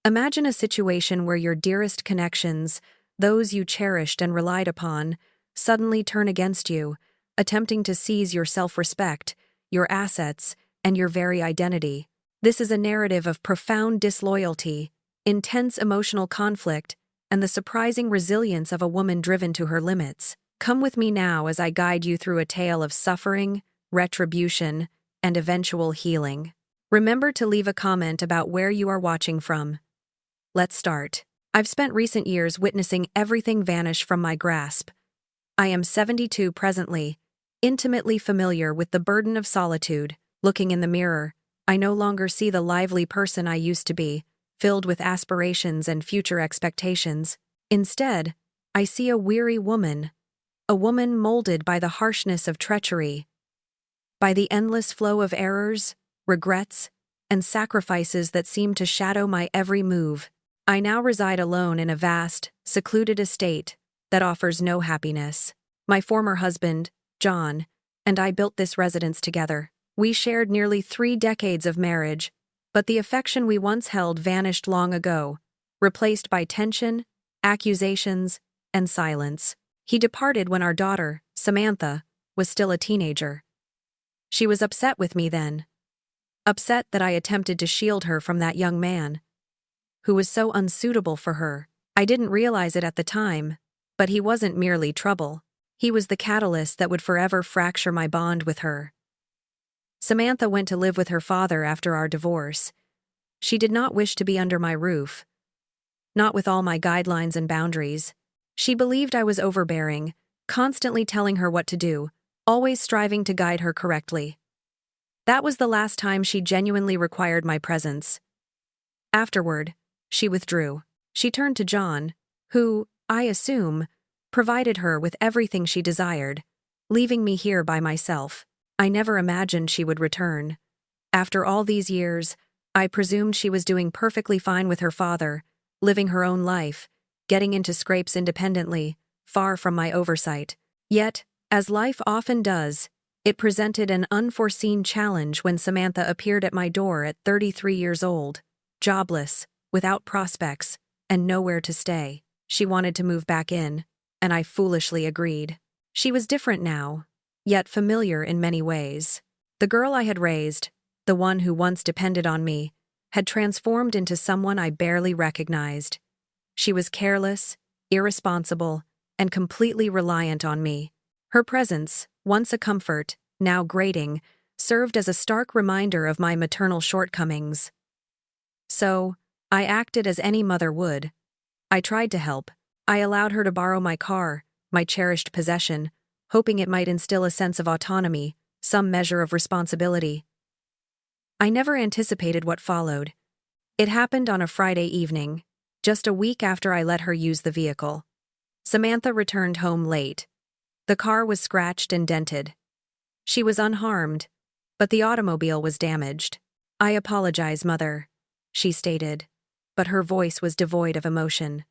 Imagine a situation where your dearest connections, those you cherished and relied upon, suddenly turn against you, attempting to seize your self-respect, your assets, and your very identity. This is a narrative of profound disloyalty, intense emotional conflict, and the surprising resilience of a woman driven to her limits. Come with me now as I guide you through a tale of suffering, retribution, and eventual healing. Remember to leave a comment about where you are watching from. Let's start. I've spent recent years witnessing everything vanish from my grasp. I am 72 presently, intimately familiar with the burden of solitude. Looking in the mirror, I no longer see the lively person I used to be, filled with aspirations and future expectations. Instead, I see a weary woman, a woman molded by the harshness of treachery, by the endless flow of errors, regrets, and sacrifices that seem to shadow my every move. I now reside alone in a vast, secluded estate that offers no happiness. My former husband, John, and I built this residence together. We shared nearly 3 decades of marriage, but the affection we once held vanished long ago, replaced by tension, accusations, and silence. He departed when our daughter, Samantha, was still a teenager. She was upset with me then. Upset that I attempted to shield her from that young man, who was so unsuitable for her. I didn't realize it at the time, but he wasn't merely trouble. He was the catalyst that would forever fracture my bond with her. Samantha went to live with her father after our divorce. She did not wish to be under my roof, not with all my guidelines and boundaries. She believed I was overbearing, constantly telling her what to do, always striving to guide her correctly. That was the last time she genuinely required my presence. Afterward, she withdrew. She turned to John, who, I assume, provided her with everything she desired, leaving me here by myself. I never imagined she would return. After all these years, I presumed she was doing perfectly fine with her father, living her own life, getting into scrapes independently, far from my oversight. Yet, as life often does, it presented an unforeseen challenge when Samantha appeared at my door at 33 years old, jobless, without prospects, and nowhere to stay. She wanted to move back in, and I foolishly agreed. She was different now, yet familiar in many ways. The girl I had raised, the one who once depended on me, had transformed into someone I barely recognized. She was careless, irresponsible, and completely reliant on me. Her presence, once a comfort, now grating, served as a stark reminder of my maternal shortcomings. So, I acted as any mother would. I tried to help. I allowed her to borrow my car, my cherished possession, hoping it might instill a sense of autonomy, some measure of responsibility. I never anticipated what followed. It happened on a Friday evening, just a week after I let her use the vehicle. Samantha returned home late. The car was scratched and dented. She was unharmed, but the automobile was damaged. "I apologize, Mother," she stated, but her voice was devoid of emotion,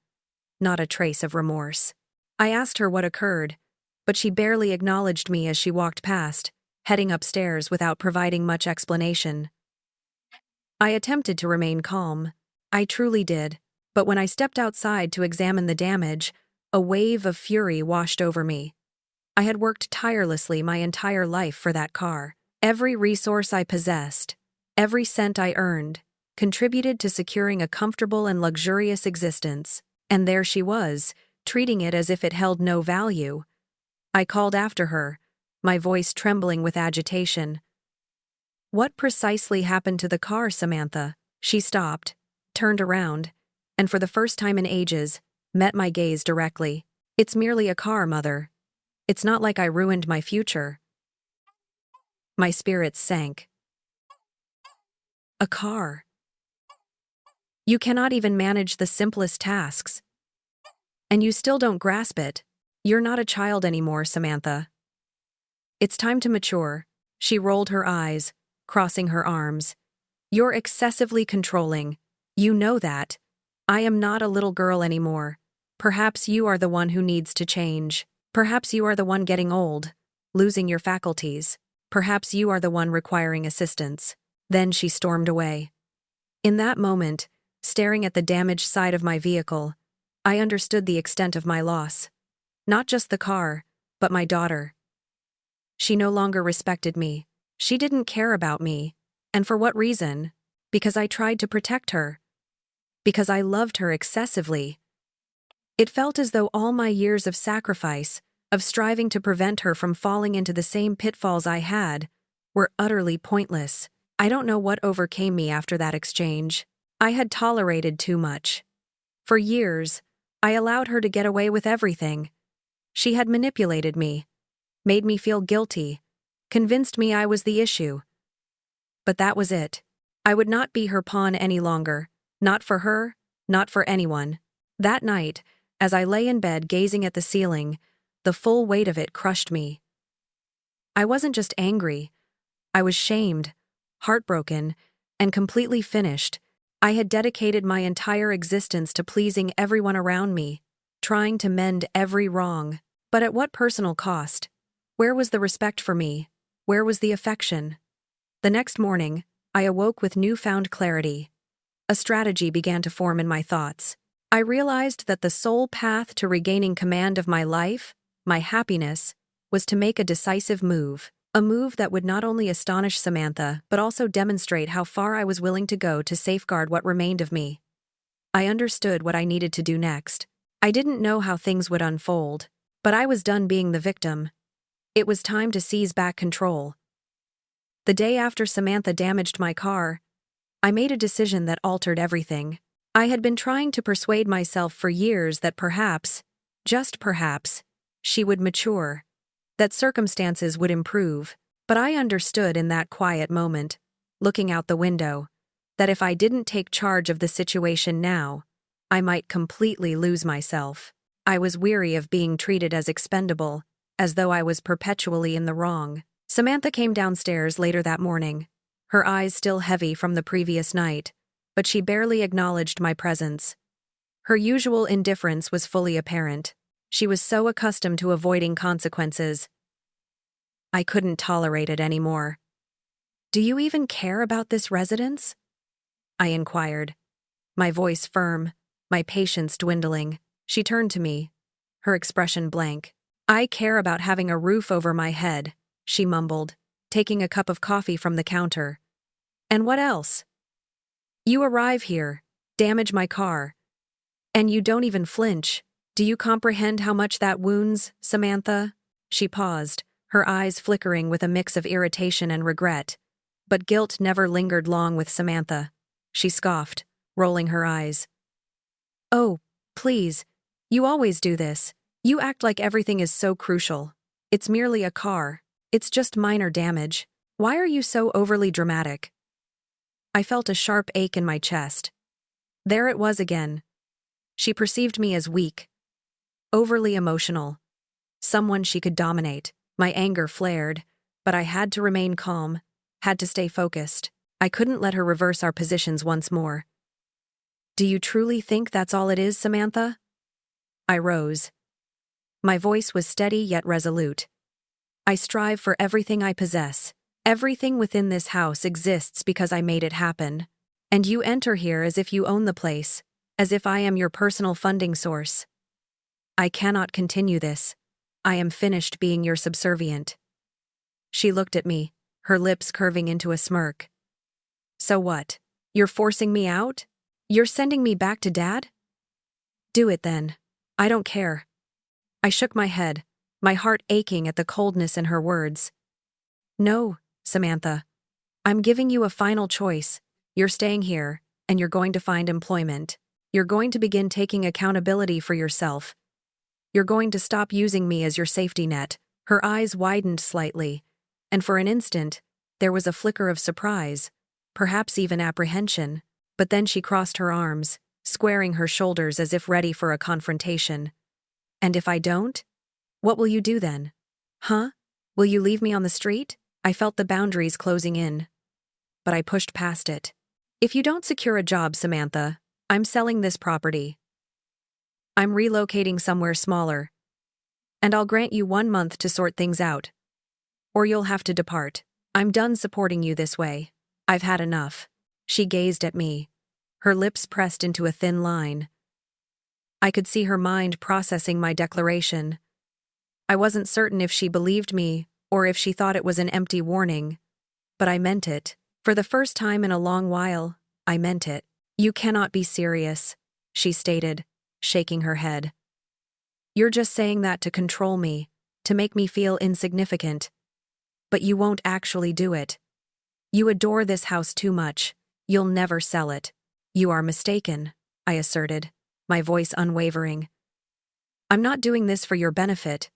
not a trace of remorse. I asked her what occurred, but she barely acknowledged me as she walked past, heading upstairs without providing much explanation. I attempted to remain calm. I truly did, but when I stepped outside to examine the damage, a wave of fury washed over me. I had worked tirelessly my entire life for that car. Every resource I possessed, every cent I earned, contributed to securing a comfortable and luxurious existence. And there she was, treating it as if it held no value. I called after her, my voice trembling with agitation. "What precisely happened to the car, Samantha?" She stopped, turned around, and for the first time in ages, met my gaze directly. "It's merely a car, Mother. It's not like I ruined my future." My spirits sank. A car. You cannot even manage the simplest tasks. And you still don't grasp it. You're not a child anymore, Samantha. It's time to mature. She rolled her eyes, crossing her arms. You're excessively controlling. You know that. I am not a little girl anymore. Perhaps you are the one who needs to change. Perhaps you are the one getting old, losing your faculties. Perhaps you are the one requiring assistance. Then she stormed away. In that moment, Staring at the damaged side of my vehicle, I understood the extent of my loss. Not just the car, but my daughter. She no longer respected me. She didn't care about me. And for what reason? Because I tried to protect her. Because I loved her excessively. It felt as though all my years of sacrifice, of striving to prevent her from falling into the same pitfalls I had, were utterly pointless. I don't know what overcame me after that exchange. I had tolerated too much. For years, I allowed her to get away with everything. She had manipulated me, made me feel guilty, convinced me I was the issue. But that was it. I would not be her pawn any longer, not for her, not for anyone. That night, as I lay in bed gazing at the ceiling, the full weight of it crushed me. I wasn't just angry. I was shamed, heartbroken, and completely finished. I had dedicated my entire existence to pleasing everyone around me, trying to mend every wrong. But at what personal cost? Where was the respect for me? Where was the affection? The next morning, I awoke with newfound clarity. A strategy began to form in my thoughts. I realized that the sole path to regaining command of my life, my happiness, was to make a decisive move. A move that would not only astonish Samantha, but also demonstrate how far I was willing to go to safeguard what remained of me. I understood what I needed to do next. I didn't know how things would unfold, but I was done being the victim. It was time to seize back control. The day after Samantha damaged my car, I made a decision that altered everything. I had been trying to persuade myself for years that perhaps, just perhaps, she would mature, that circumstances would improve, but I understood in that quiet moment, looking out the window, that if I didn't take charge of the situation now, I might completely lose myself. I was weary of being treated as expendable, as though I was perpetually in the wrong. Samantha came downstairs later that morning, her eyes still heavy from the previous night, but she barely acknowledged my presence. Her usual indifference was fully apparent. She was so accustomed to avoiding consequences. I couldn't tolerate it anymore. "Do you even care about this residence?" I inquired, my voice firm, my patience dwindling. She turned to me, her expression blank. "I care about having a roof over my head," she mumbled, taking a cup of coffee from the counter. "And what else? You arrive here, damage my car, and you don't even flinch. Do you comprehend how much that wounds, Samantha?" She paused, her eyes flickering with a mix of irritation and regret. But guilt never lingered long with Samantha. She scoffed, rolling her eyes. "Oh, please, you always do this. You act like everything is so crucial. It's merely a car. It's just minor damage. Why are you so overly dramatic?" I felt a sharp ache in my chest. There it was again. She perceived me as weak, overly emotional, someone she could dominate. My anger flared, but I had to remain calm, had to stay focused. I couldn't let her reverse our positions once more. "Do you truly think that's all it is, Samantha?" I rose. My voice was steady yet resolute. "I strive for everything I possess. Everything within this house exists because I made it happen. And you enter here as if you own the place, as if I am your personal funding source. I cannot continue this. I am finished being your subservient." She looked at me, her lips curving into a smirk. "So what? You're forcing me out? You're sending me back to Dad? Do it then. I don't care." I shook my head, my heart aching at the coldness in her words. "No, Samantha. I'm giving you a final choice. You're staying here, and you're going to find employment. You're going to begin taking accountability for yourself. You're going to stop using me as your safety net." Her eyes widened slightly, and for an instant, there was a flicker of surprise, perhaps even apprehension. But then she crossed her arms, squaring her shoulders as if ready for a confrontation. "And if I don't? What will you do then? Huh? Will you leave me on the street?" I felt the boundaries closing in, but I pushed past it. "If you don't secure a job, Samantha, I'm selling this property. I'm relocating somewhere smaller, and I'll grant you 1 month to sort things out. Or you'll have to depart. I'm done supporting you this way. I've had enough." She gazed at me, her lips pressed into a thin line. I could see her mind processing my declaration. I wasn't certain if she believed me or if she thought it was an empty warning, but I meant it. For the first time in a long while, I meant it. "You cannot be serious," she stated, shaking her head. "You're just saying that to control me, to make me feel insignificant. But you won't actually do it. You adore this house too much. You'll never sell it." "You are mistaken," I asserted, my voice unwavering. "I'm not doing this for your benefit.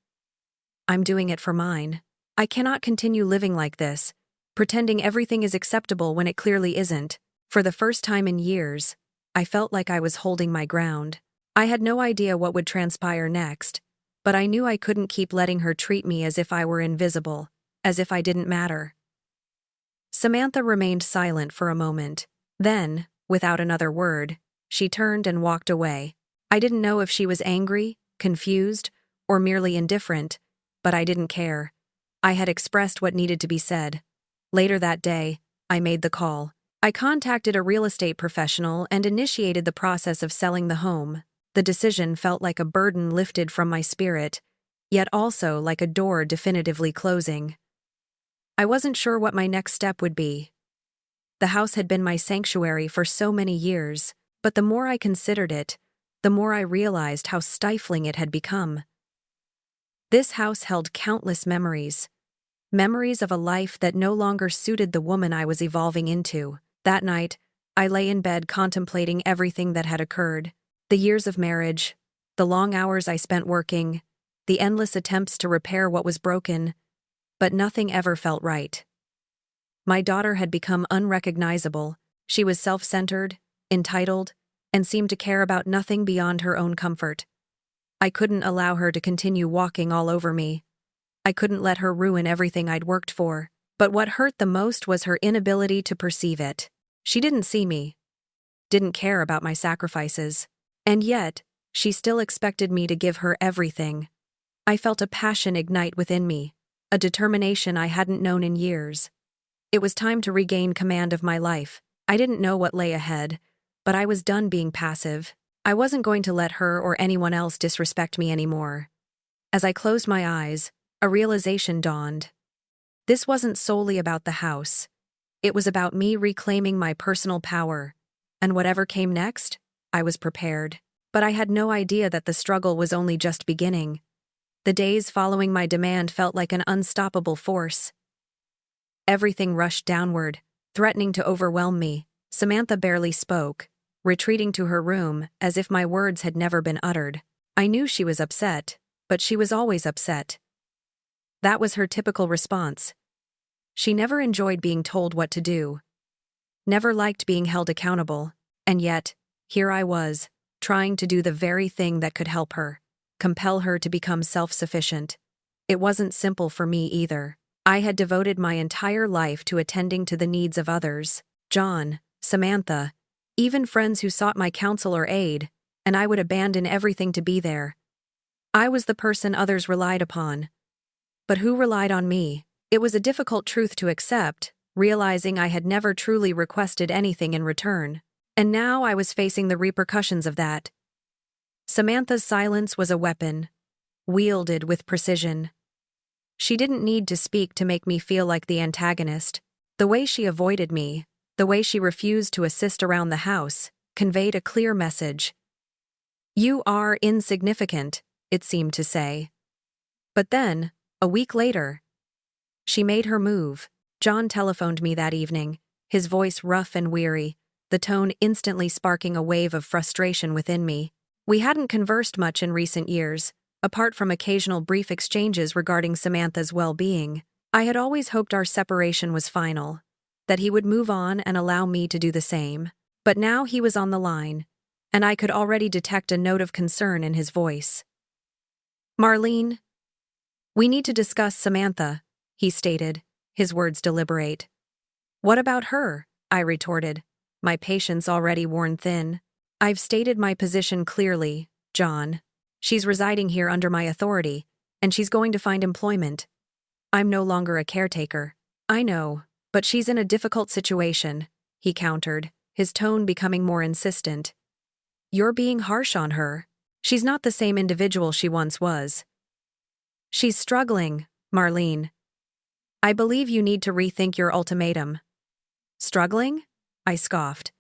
I'm doing it for mine. I cannot continue living like this, pretending everything is acceptable when it clearly isn't." For the first time in years, I felt like I was holding my ground. I had no idea what would transpire next, but I knew I couldn't keep letting her treat me as if I were invisible, as if I didn't matter. Samantha remained silent for a moment. Then, without another word, she turned and walked away. I didn't know if she was angry, confused, or merely indifferent, but I didn't care. I had expressed what needed to be said. Later that day, I made the call. I contacted a real estate professional and initiated the process of selling the home. The decision felt like a burden lifted from my spirit, yet also like a door definitively closing. I wasn't sure what my next step would be. The house had been my sanctuary for so many years, but the more I considered it, the more I realized how stifling it had become. This house held countless memories. Memories of a life that no longer suited the woman I was evolving into. That night, I lay in bed contemplating everything that had occurred. The years of marriage, the long hours I spent working, the endless attempts to repair what was broken, but nothing ever felt right. My daughter had become unrecognizable. She was self-centered, entitled, and seemed to care about nothing beyond her own comfort. I couldn't allow her to continue walking all over me. I couldn't let her ruin everything I'd worked for. But what hurt the most was her inability to perceive it. She didn't see me, didn't care about my sacrifices, and yet, she still expected me to give her everything. I felt a passion ignite within me, a determination I hadn't known in years. It was time to regain command of my life. I didn't know what lay ahead, but I was done being passive. I wasn't going to let her or anyone else disrespect me anymore. As I closed my eyes, a realization dawned. This wasn't solely about the house. It was about me reclaiming my personal power, and whatever came next, I was prepared. But I had no idea that the struggle was only just beginning. The days following my demand felt like an unstoppable force. Everything rushed downward, threatening to overwhelm me. Samantha barely spoke, retreating to her room as if my words had never been uttered. I knew she was upset, but she was always upset. That was her typical response. She never enjoyed being told what to do, never liked being held accountable, and yet, here I was, trying to do the very thing that could help her, compel her to become self-sufficient. It wasn't simple for me either. I had devoted my entire life to attending to the needs of others, John, Samantha, even friends who sought my counsel or aid, and I would abandon everything to be there. I was the person others relied upon. But who relied on me? It was a difficult truth to accept, realizing I had never truly requested anything in return. And now I was facing the repercussions of that. Samantha's silence was a weapon, wielded with precision. She didn't need to speak to make me feel like the antagonist. The way she avoided me, the way she refused to assist around the house, conveyed a clear message. "You are insignificant," it seemed to say. But then, a week later, she made her move. John telephoned me that evening, his voice rough and weary, the tone instantly sparking a wave of frustration within me. We hadn't conversed much in recent years, apart from occasional brief exchanges regarding Samantha's well-being. I had always hoped our separation was final, that he would move on and allow me to do the same. But now he was on the line, and I could already detect a note of concern in his voice. "Marlene, we need to discuss Samantha," he stated, his words deliberate. "What about her?" I retorted, my patience already worn thin. "I've stated my position clearly, John. She's residing here under my authority, and she's going to find employment. I'm no longer a caretaker." "I know, but she's in a difficult situation," he countered, his tone becoming more insistent. "You're being harsh on her. She's not the same individual she once was. She's struggling, Marlene. I believe you need to rethink your ultimatum." "Struggling?" I scoffed.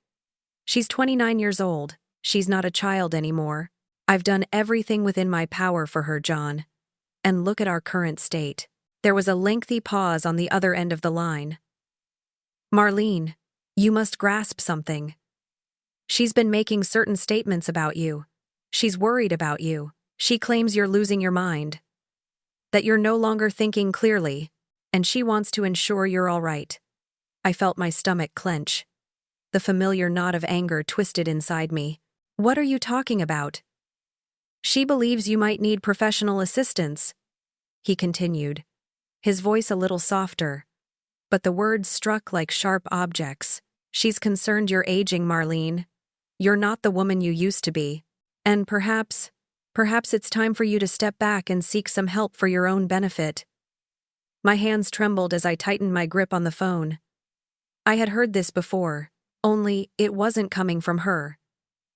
"She's 29 years old. She's not a child anymore. I've done everything within my power for her, John. And look at our current state." There was a lengthy pause on the other end of the line. "Marlene, you must grasp something. She's been making certain statements about you. She's worried about you. She claims you're losing your mind, that you're no longer thinking clearly, and she wants to ensure you're all right." I felt my stomach clench. The familiar knot of anger twisted inside me. "What are you talking about?" "She believes you might need professional assistance," he continued, his voice a little softer, but the words struck like sharp objects. "She's concerned you're aging, Marlene. You're not the woman you used to be. And perhaps it's time for you to step back and seek some help for your own benefit." My hands trembled as I tightened my grip on the phone. I had heard this before, only it wasn't coming from her.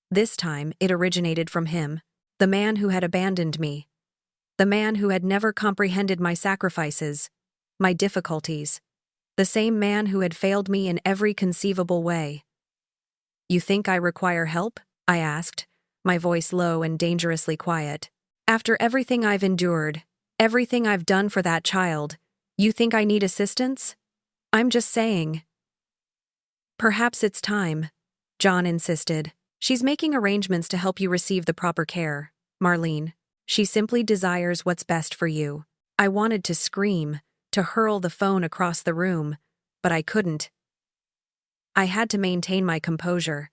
This time it originated from him, the man who had abandoned me. The man who had never comprehended my sacrifices, my difficulties. The same man who had failed me in every conceivable way. "You think I require help?" I asked, my voice low and dangerously quiet. "After everything I've endured, everything I've done for that child, you think I need assistance? I'm just saying." "Perhaps it's time," John insisted. "She's making arrangements to help you receive the proper care, Marlene. She simply desires what's best for you." I wanted to scream, to hurl the phone across the room, but I couldn't. I had to maintain my composure.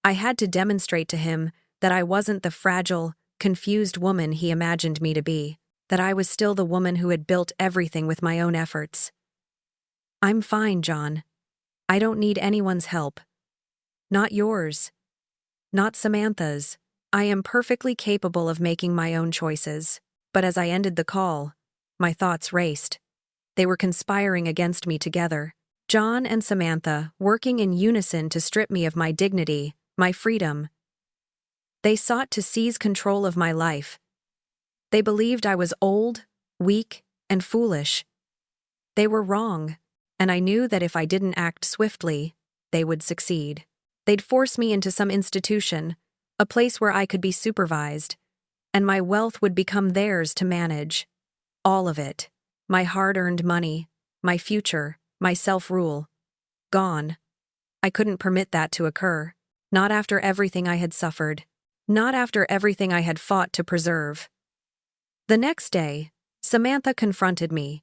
I had to demonstrate to him that I wasn't the fragile, confused woman he imagined me to be, that I was still the woman who had built everything with my own efforts. "I'm fine, John. I don't need anyone's help. Not yours. Not Samantha's. I am perfectly capable of making my own choices." But as I ended the call, my thoughts raced. They were conspiring against me together. John and Samantha, working in unison to strip me of my dignity, my freedom. They sought to seize control of my life. They believed I was old, weak, and foolish. They were wrong, and I knew that if I didn't act swiftly, they would succeed. They'd force me into some institution, a place where I could be supervised, and my wealth would become theirs to manage. All of it. My hard-earned money, my future, my self-rule. Gone. I couldn't permit that to occur. Not after everything I had suffered. Not after everything I had fought to preserve. The next day, Samantha confronted me.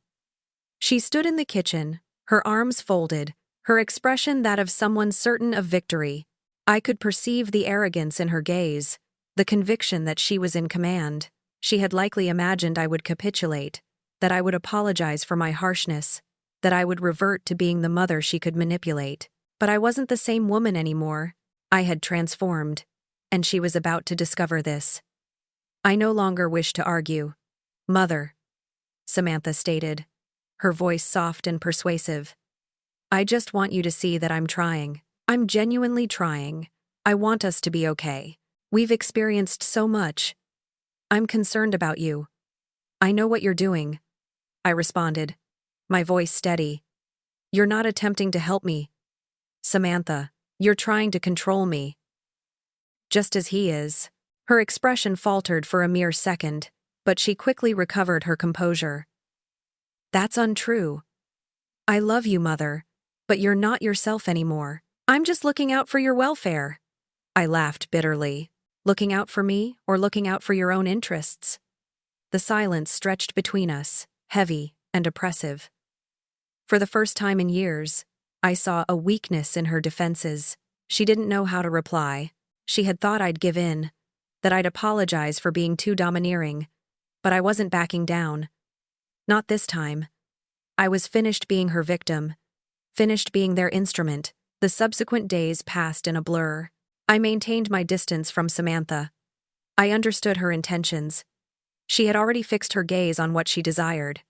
She stood in the kitchen, her arms folded, her expression that of someone certain of victory. I could perceive the arrogance in her gaze, the conviction that she was in command. She had likely imagined I would capitulate, that I would apologize for my harshness, that I would revert to being the mother she could manipulate. But I wasn't the same woman anymore. I had transformed, and she was about to discover this. "I no longer wish to argue, Mother," Samantha stated, her voice soft and persuasive. "I just want you to see that I'm trying. I'm genuinely trying. I want us to be okay. We've experienced so much. I'm concerned about you. I know what you're doing," I responded, my voice steady. "You're not attempting to help me, Samantha. You're trying to control me. Just as he is." Her expression faltered for a mere second, but she quickly recovered her composure. "That's untrue. I love you, Mother, but you're not yourself anymore. I'm just looking out for your welfare." I laughed bitterly. Looking out for me, or looking out for your own interests? The silence stretched between us, heavy and oppressive. For the first time in years, I saw a weakness in her defenses. She didn't know how to reply. She had thought I'd give in, that I'd apologize for being too domineering, but I wasn't backing down. Not this time. I was finished being her victim, finished being their instrument. The subsequent days passed in a blur. I maintained my distance from Samantha. I understood her intentions. She had already fixed her gaze on what she desired.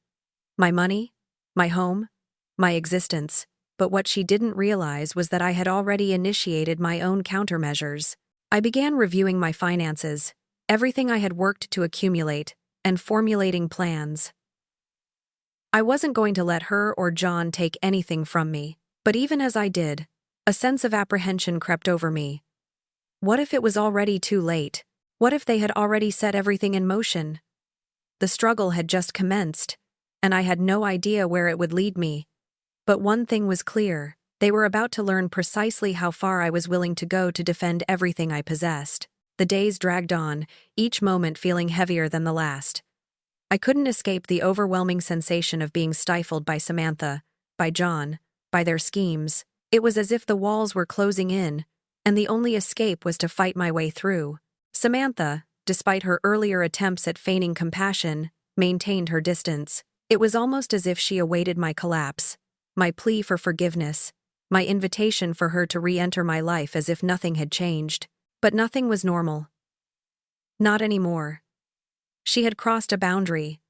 My money, my home, my existence. but what she didn't realize was that I had already initiated my own countermeasures. I began reviewing my finances, everything I had worked to accumulate, and formulating plans. I wasn't going to let her or John take anything from me, but even as I did, a sense of apprehension crept over me. What if it was already too late? What if they had already set everything in motion? The struggle had just commenced, and I had no idea where it would lead me. But one thing was clear: they were about to learn precisely how far I was willing to go to defend everything I possessed. The days dragged on, each moment feeling heavier than the last. I couldn't escape the overwhelming sensation of being stifled by Samantha, by John, by their schemes. It was as if the walls were closing in, and the only escape was to fight my way through. Samantha, despite her earlier attempts at feigning compassion, maintained her distance. It was almost as if she awaited my collapse, my plea for forgiveness, my invitation for her to re-enter my life as if nothing had changed. But nothing was normal. Not anymore. She had crossed a boundary.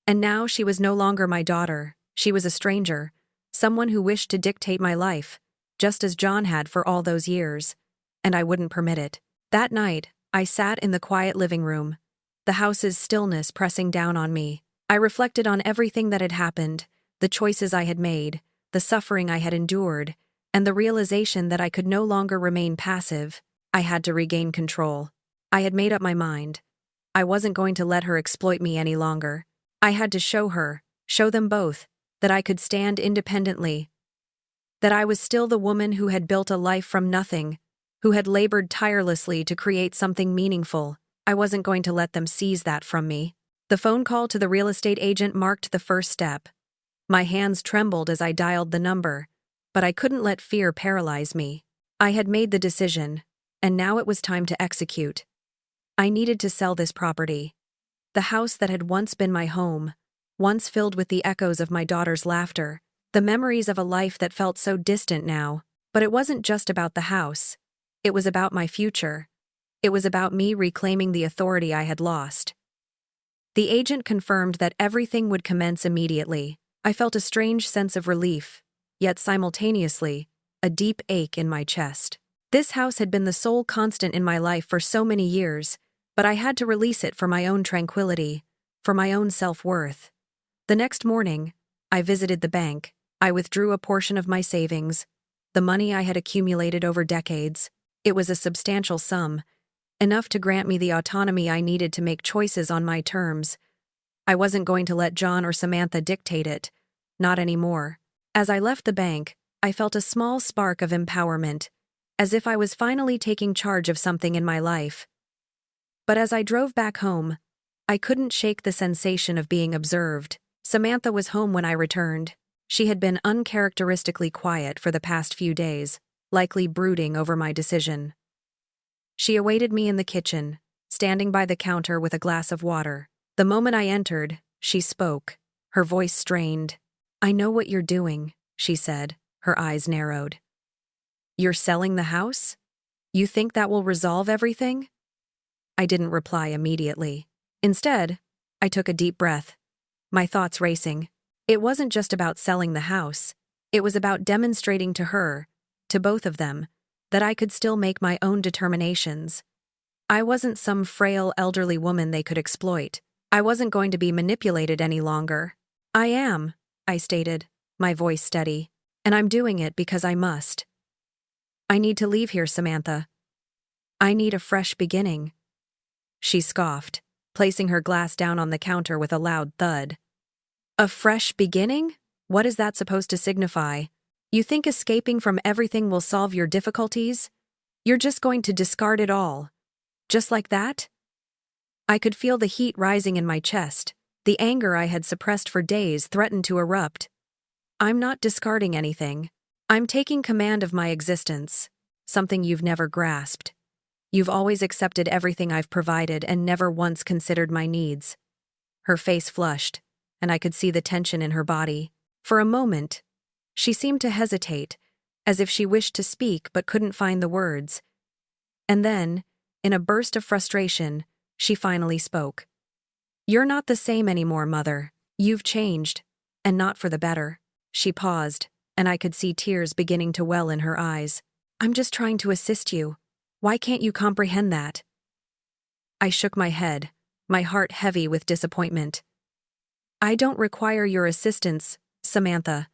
And now she was no longer my daughter. She was a stranger, someone who wished to dictate my life, just as John had for all those years, and I wouldn't permit it. That night, I sat in the quiet living room, the house's stillness pressing down on me. I reflected on everything that had happened, the choices I had made, the suffering I had endured, and the realization that I could no longer remain passive. I had to regain control. I had made up my mind. I wasn't going to let her exploit me any longer. I had to show her, show them both, that I could stand independently. That I was still the woman who had built a life from nothing, who had labored tirelessly to create something meaningful. I wasn't going to let them seize that from me. The phone call to the real estate agent marked the first step. My hands trembled as I dialed the number, but I couldn't let fear paralyze me. I had made the decision, and now it was time to execute. I needed to sell this property. The house that had once been my home, once filled with the echoes of my daughter's laughter, the memories of a life that felt so distant now. But it wasn't just about the house. It was about my future. It was about me reclaiming the authority I had lost. The agent confirmed that everything would commence immediately. I felt a strange sense of relief, yet simultaneously, a deep ache in my chest. This house had been the sole constant in my life for so many years, but I had to release it for my own tranquility, for my own self-worth. The next morning, I visited the bank. I withdrew a portion of my savings, the money I had accumulated over decades. It was a substantial sum, enough to grant me the autonomy I needed to make choices on my terms. I wasn't going to let John or Samantha dictate it, not anymore. As I left the bank, I felt a small spark of empowerment, as if I was finally taking charge of something in my life. But as I drove back home, I couldn't shake the sensation of being observed. Samantha was home when I returned. She had been uncharacteristically quiet for the past few days, likely brooding over my decision. She awaited me in the kitchen, standing by the counter with a glass of water. The moment I entered, she spoke, her voice strained. "I know what you're doing," she said, her eyes narrowed. "You're selling the house? You think that will resolve everything?" I didn't reply immediately. Instead, I took a deep breath, my thoughts racing. It wasn't just about selling the house. It was about demonstrating to her, to both of them, that I could still make my own determinations. I wasn't some frail elderly woman they could exploit. I wasn't going to be manipulated any longer. "I am," I stated, my voice steady, "and I'm doing it because I must. I need to leave here, Samantha. I need a fresh beginning." She scoffed, placing her glass down on the counter with a loud thud. "A fresh beginning? What is that supposed to signify? You think escaping from everything will solve your difficulties? You're just going to discard it all. Just like that?" I could feel the heat rising in my chest. The anger I had suppressed for days threatened to erupt. "I'm not discarding anything. I'm taking command of my existence, something you've never grasped. You've always accepted everything I've provided and never once considered my needs." Her face flushed, and I could see the tension in her body. For a moment, she seemed to hesitate, as if she wished to speak but couldn't find the words. And then, in a burst of frustration, she finally spoke. "You're not the same anymore, Mother. You've changed, and not for the better." She paused, and I could see tears beginning to well in her eyes. "I'm just trying to assist you. Why can't you comprehend that?" I shook my head, my heart heavy with disappointment. "I don't require your assistance, Samantha.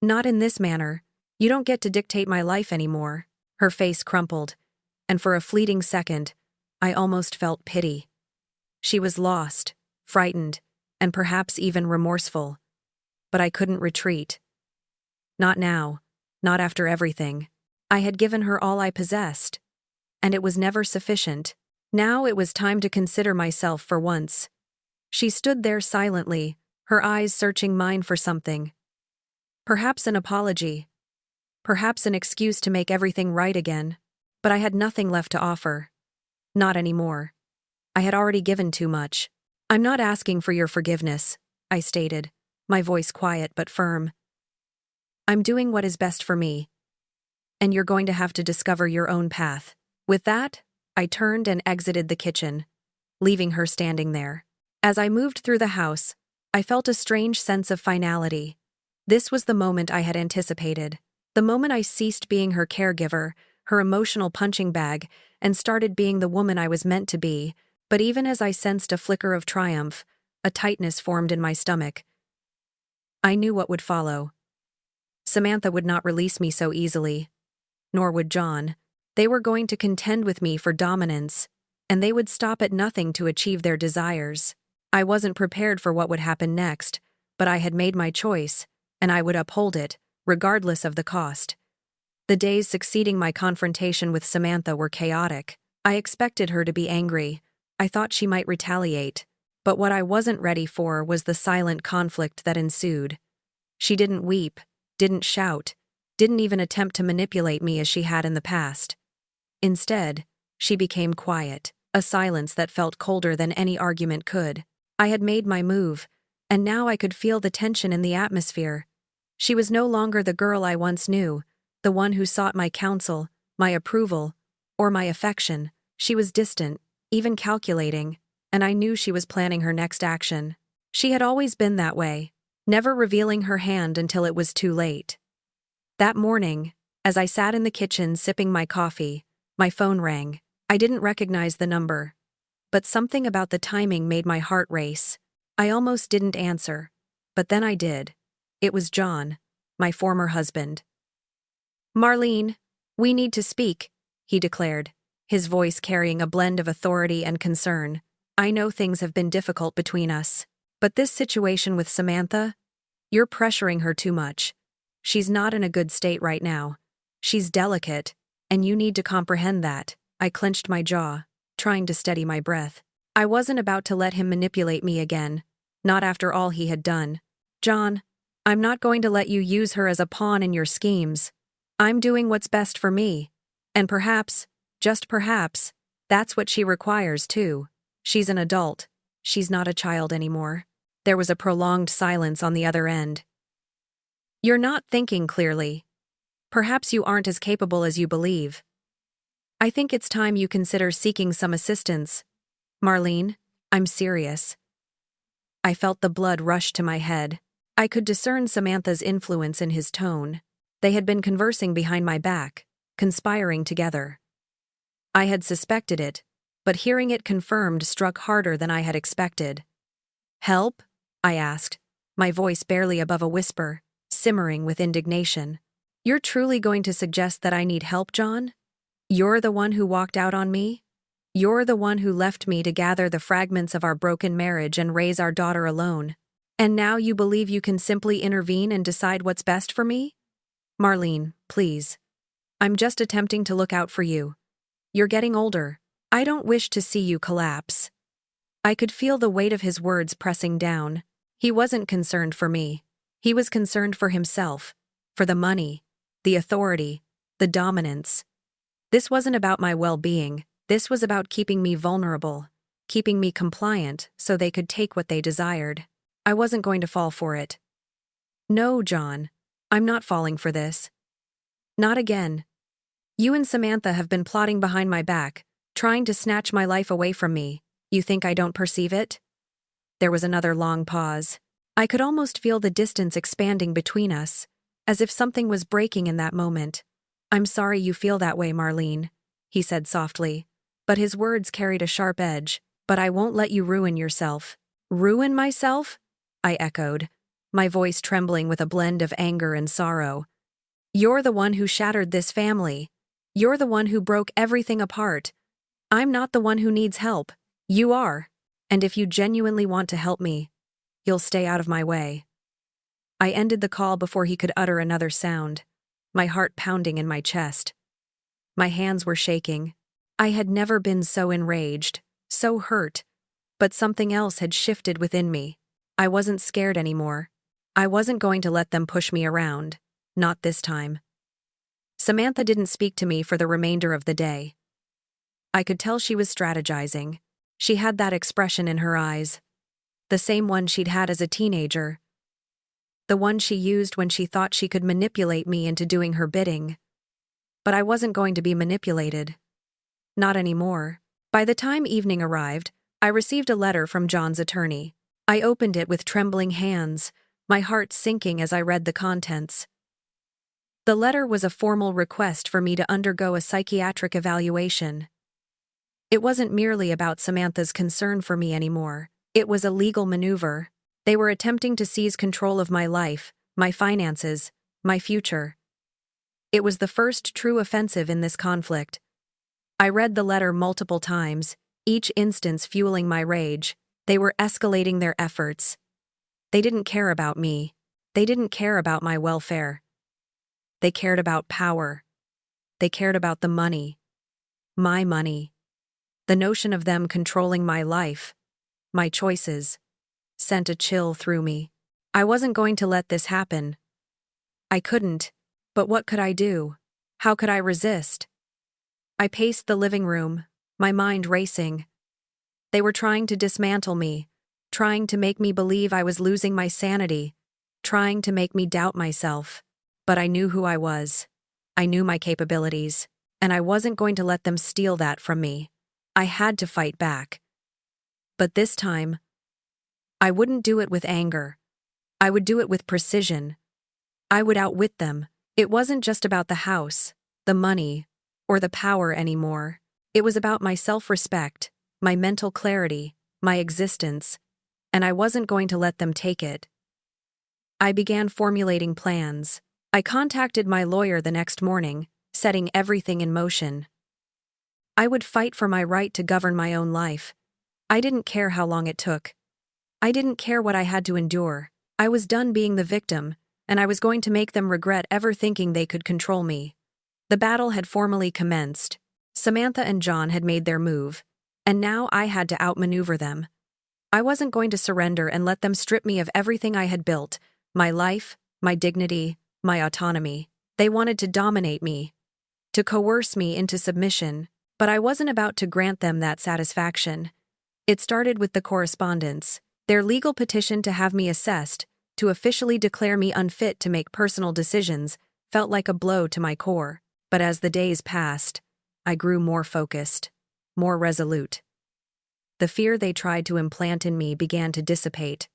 Not in this manner. You don't get to dictate my life anymore." Her face crumpled, and for a fleeting second, I almost felt pity. She was lost, frightened, and perhaps even remorseful. But I couldn't retreat. Not now, not after everything. I had given her all I possessed, and it was never sufficient. Now it was time to consider myself for once. She stood there silently, her eyes searching mine for something. Perhaps an apology. Perhaps an excuse to make everything right again. But I had nothing left to offer. Not anymore. I had already given too much. "I'm not asking for your forgiveness," I stated, my voice quiet but firm. "I'm doing what is best for me. And you're going to have to discover your own path." With that, I turned and exited the kitchen, leaving her standing there. As I moved through the house, I felt a strange sense of finality. This was the moment I had anticipated. The moment I ceased being her caregiver, her emotional punching bag, and started being the woman I was meant to be. But even as I sensed a flicker of triumph, a tightness formed in my stomach. I knew what would follow. Samantha would not release me so easily. Nor would John. They were going to contend with me for dominance, and they would stop at nothing to achieve their desires. I wasn't prepared for what would happen next, but I had made my choice, and I would uphold it, regardless of the cost. The days succeeding my confrontation with Samantha were chaotic. I expected her to be angry. I thought she might retaliate. But what I wasn't ready for was the silent conflict that ensued. She didn't weep, didn't shout, didn't even attempt to manipulate me as she had in the past. Instead, she became quiet, a silence that felt colder than any argument could. I had made my move, and now I could feel the tension in the atmosphere. She was no longer the girl I once knew, the one who sought my counsel, my approval, or my affection. She was distant, even calculating, and I knew she was planning her next action. She had always been that way, never revealing her hand until it was too late. That morning, as I sat in the kitchen sipping my coffee, my phone rang. I didn't recognize the number, but something about the timing made my heart race. I almost didn't answer, but then I did. It was John, my former husband. "Marlene, we need to speak," he declared, his voice carrying a blend of authority and concern. "I know things have been difficult between us, but this situation with Samantha, you're pressuring her too much. She's not in a good state right now. She's delicate, and you need to comprehend that." I clenched my jaw, trying to steady my breath. I wasn't about to let him manipulate me again, not after all he had done. "John, I'm not going to let you use her as a pawn in your schemes. I'm doing what's best for me. And perhaps, just perhaps, that's what she requires too. She's an adult. She's not a child anymore." There was a prolonged silence on the other end. "You're not thinking clearly. Perhaps you aren't as capable as you believe. I think it's time you consider seeking some assistance. Marlene, I'm serious." I felt the blood rush to my head. I could discern Samantha's influence in his tone. They had been conversing behind my back, conspiring together. I had suspected it, but hearing it confirmed struck harder than I had expected. "Help?" I asked, my voice barely above a whisper, simmering with indignation. "You're truly going to suggest that I need help, John? You're the one who walked out on me? You're the one who left me to gather the fragments of our broken marriage and raise our daughter alone. And now you believe you can simply intervene and decide what's best for me? Marlene, please. I'm just attempting to look out for you. You're getting older. I don't wish to see you collapse." I could feel the weight of his words pressing down. He wasn't concerned for me. He was concerned for himself, for the money, the authority, the dominance. This wasn't about my well-being. This was about keeping me vulnerable, keeping me compliant so they could take what they desired. I wasn't going to fall for it. "No, John, I'm not falling for this. Not again. You and Samantha have been plotting behind my back, trying to snatch my life away from me. You think I don't perceive it?" There was another long pause. I could almost feel the distance expanding between us, as if something was breaking in that moment. "I'm sorry you feel that way, Marlene," he said softly, but his words carried a sharp edge. "But I won't let you ruin yourself." "Ruin myself?" I echoed, my voice trembling with a blend of anger and sorrow. "You're the one who shattered this family. You're the one who broke everything apart. I'm not the one who needs help. You are. And if you genuinely want to help me, you'll stay out of my way." I ended the call before he could utter another sound, my heart pounding in my chest. My hands were shaking. I had never been so enraged, so hurt, but something else had shifted within me. I wasn't scared anymore. I wasn't going to let them push me around, not this time. Samantha didn't speak to me for the remainder of the day. I could tell she was strategizing. She had that expression in her eyes, the same one she'd had as a teenager, the one she used when she thought she could manipulate me into doing her bidding. But I wasn't going to be manipulated. Not anymore. By the time evening arrived, I received a letter from John's attorney. I opened it with trembling hands, my heart sinking as I read the contents. The letter was a formal request for me to undergo a psychiatric evaluation. It wasn't merely about Samantha's concern for me anymore. It was a legal maneuver. They were attempting to seize control of my life, my finances, my future. It was the first true offensive in this conflict. I read the letter multiple times, each instance fueling my rage. They were escalating their efforts. They didn't care about me. They didn't care about my welfare. They cared about power. They cared about the money. My money. The notion of them controlling my life, my choices, sent a chill through me. I wasn't going to let this happen. I couldn't, but what could I do? How could I resist? I paced the living room, my mind racing. They were trying to dismantle me, trying to make me believe I was losing my sanity, trying to make me doubt myself. But I knew who I was. I knew my capabilities, and I wasn't going to let them steal that from me. I had to fight back. But this time, I wouldn't do it with anger. I would do it with precision. I would outwit them. It wasn't just about the house, the money, or the power anymore. It was about my self-respect, my mental clarity, my existence, and I wasn't going to let them take it. I began formulating plans. I contacted my lawyer the next morning, setting everything in motion. I would fight for my right to govern my own life. I didn't care how long it took. I didn't care what I had to endure. I was done being the victim, and I was going to make them regret ever thinking they could control me. The battle had formally commenced. Samantha and John had made their move, and now I had to outmaneuver them. I wasn't going to surrender and let them strip me of everything I had built, my life, my dignity, my autonomy. They wanted to dominate me, to coerce me into submission, but I wasn't about to grant them that satisfaction. It started with the correspondence, their legal petition to have me assessed, to officially declare me unfit to make personal decisions, felt like a blow to my core. But as the days passed, I grew more focused, more resolute. The fear they tried to implant in me began to dissipate,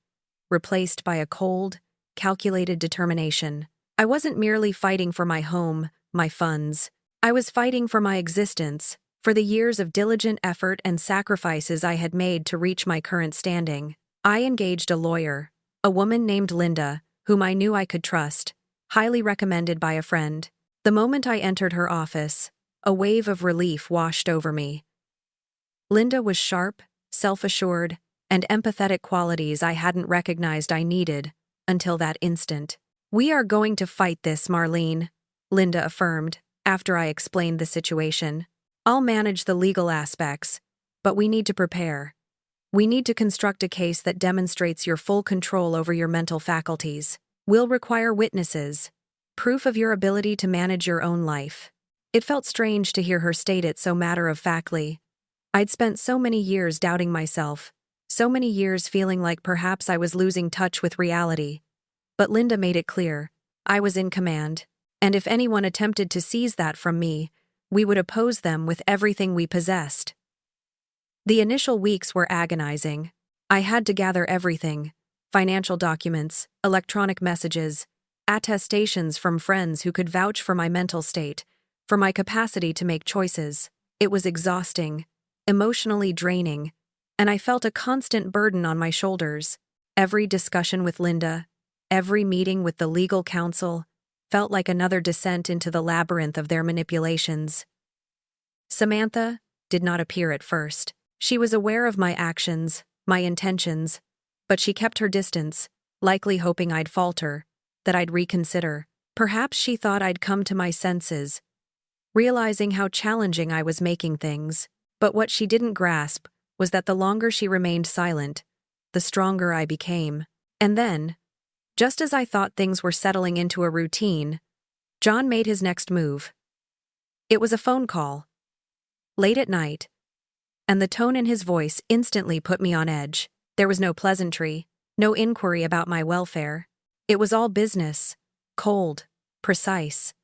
replaced by a cold, calculated determination. I wasn't merely fighting for my home, my funds. I was fighting for my existence, for the years of diligent effort and sacrifices I had made to reach my current standing. I engaged a lawyer, a woman named Linda, whom I knew I could trust, highly recommended by a friend. The moment I entered her office, a wave of relief washed over me. Linda was sharp, self-assured, and empathetic qualities I hadn't recognized I needed until that instant. "We are going to fight this, Marlene," Linda affirmed, after I explained the situation. "I'll manage the legal aspects, but we need to prepare. We need to construct a case that demonstrates your full control over your mental faculties. We'll require witnesses, proof of your ability to manage your own life." It felt strange to hear her state it so matter-of-factly. I'd spent so many years doubting myself, so many years feeling like perhaps I was losing touch with reality. But Linda made it clear, I was in command, and if anyone attempted to seize that from me, we would oppose them with everything we possessed. The initial weeks were agonizing. I had to gather everything: financial documents, electronic messages, attestations from friends who could vouch for my mental state, for my capacity to make choices. It was exhausting, emotionally draining, and I felt a constant burden on my shoulders. Every discussion with Linda, every meeting with the legal counsel, felt like another descent into the labyrinth of their manipulations. Samantha did not appear at first. She was aware of my actions, my intentions, but she kept her distance, likely hoping I'd falter, that I'd reconsider. Perhaps she thought I'd come to my senses, realizing how challenging I was making things. But what she didn't grasp was that the longer she remained silent, the stronger I became. And then, just as I thought things were settling into a routine, John made his next move. It was a phone call, late at night, and the tone in his voice instantly put me on edge. There was no pleasantry, no inquiry about my welfare. It was all business, cold, precise.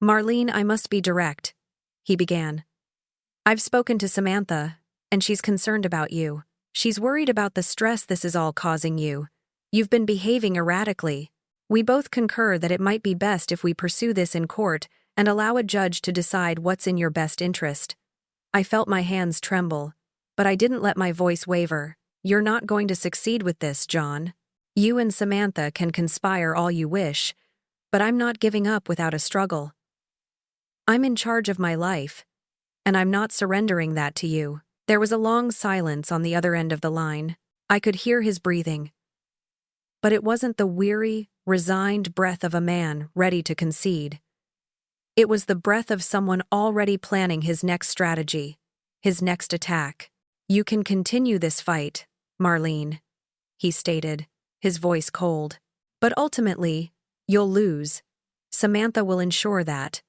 "Marlene, I must be direct," he began. "I've spoken to Samantha, and she's concerned about you. She's worried about the stress this is all causing you. You've been behaving erratically. We both concur that it might be best if we pursue this in court and allow a judge to decide what's in your best interest." I felt my hands tremble, but I didn't let my voice waver. "You're not going to succeed with this, John. You and Samantha can conspire all you wish, but I'm not giving up without a struggle. I'm in charge of my life, and I'm not surrendering that to you." There was a long silence on the other end of the line. I could hear his breathing. But it wasn't the weary, resigned breath of a man ready to concede. It was the breath of someone already planning his next strategy, his next attack. "You can continue this fight, Marlene," he stated, his voice cold. "But ultimately, you'll lose. Samantha will ensure that."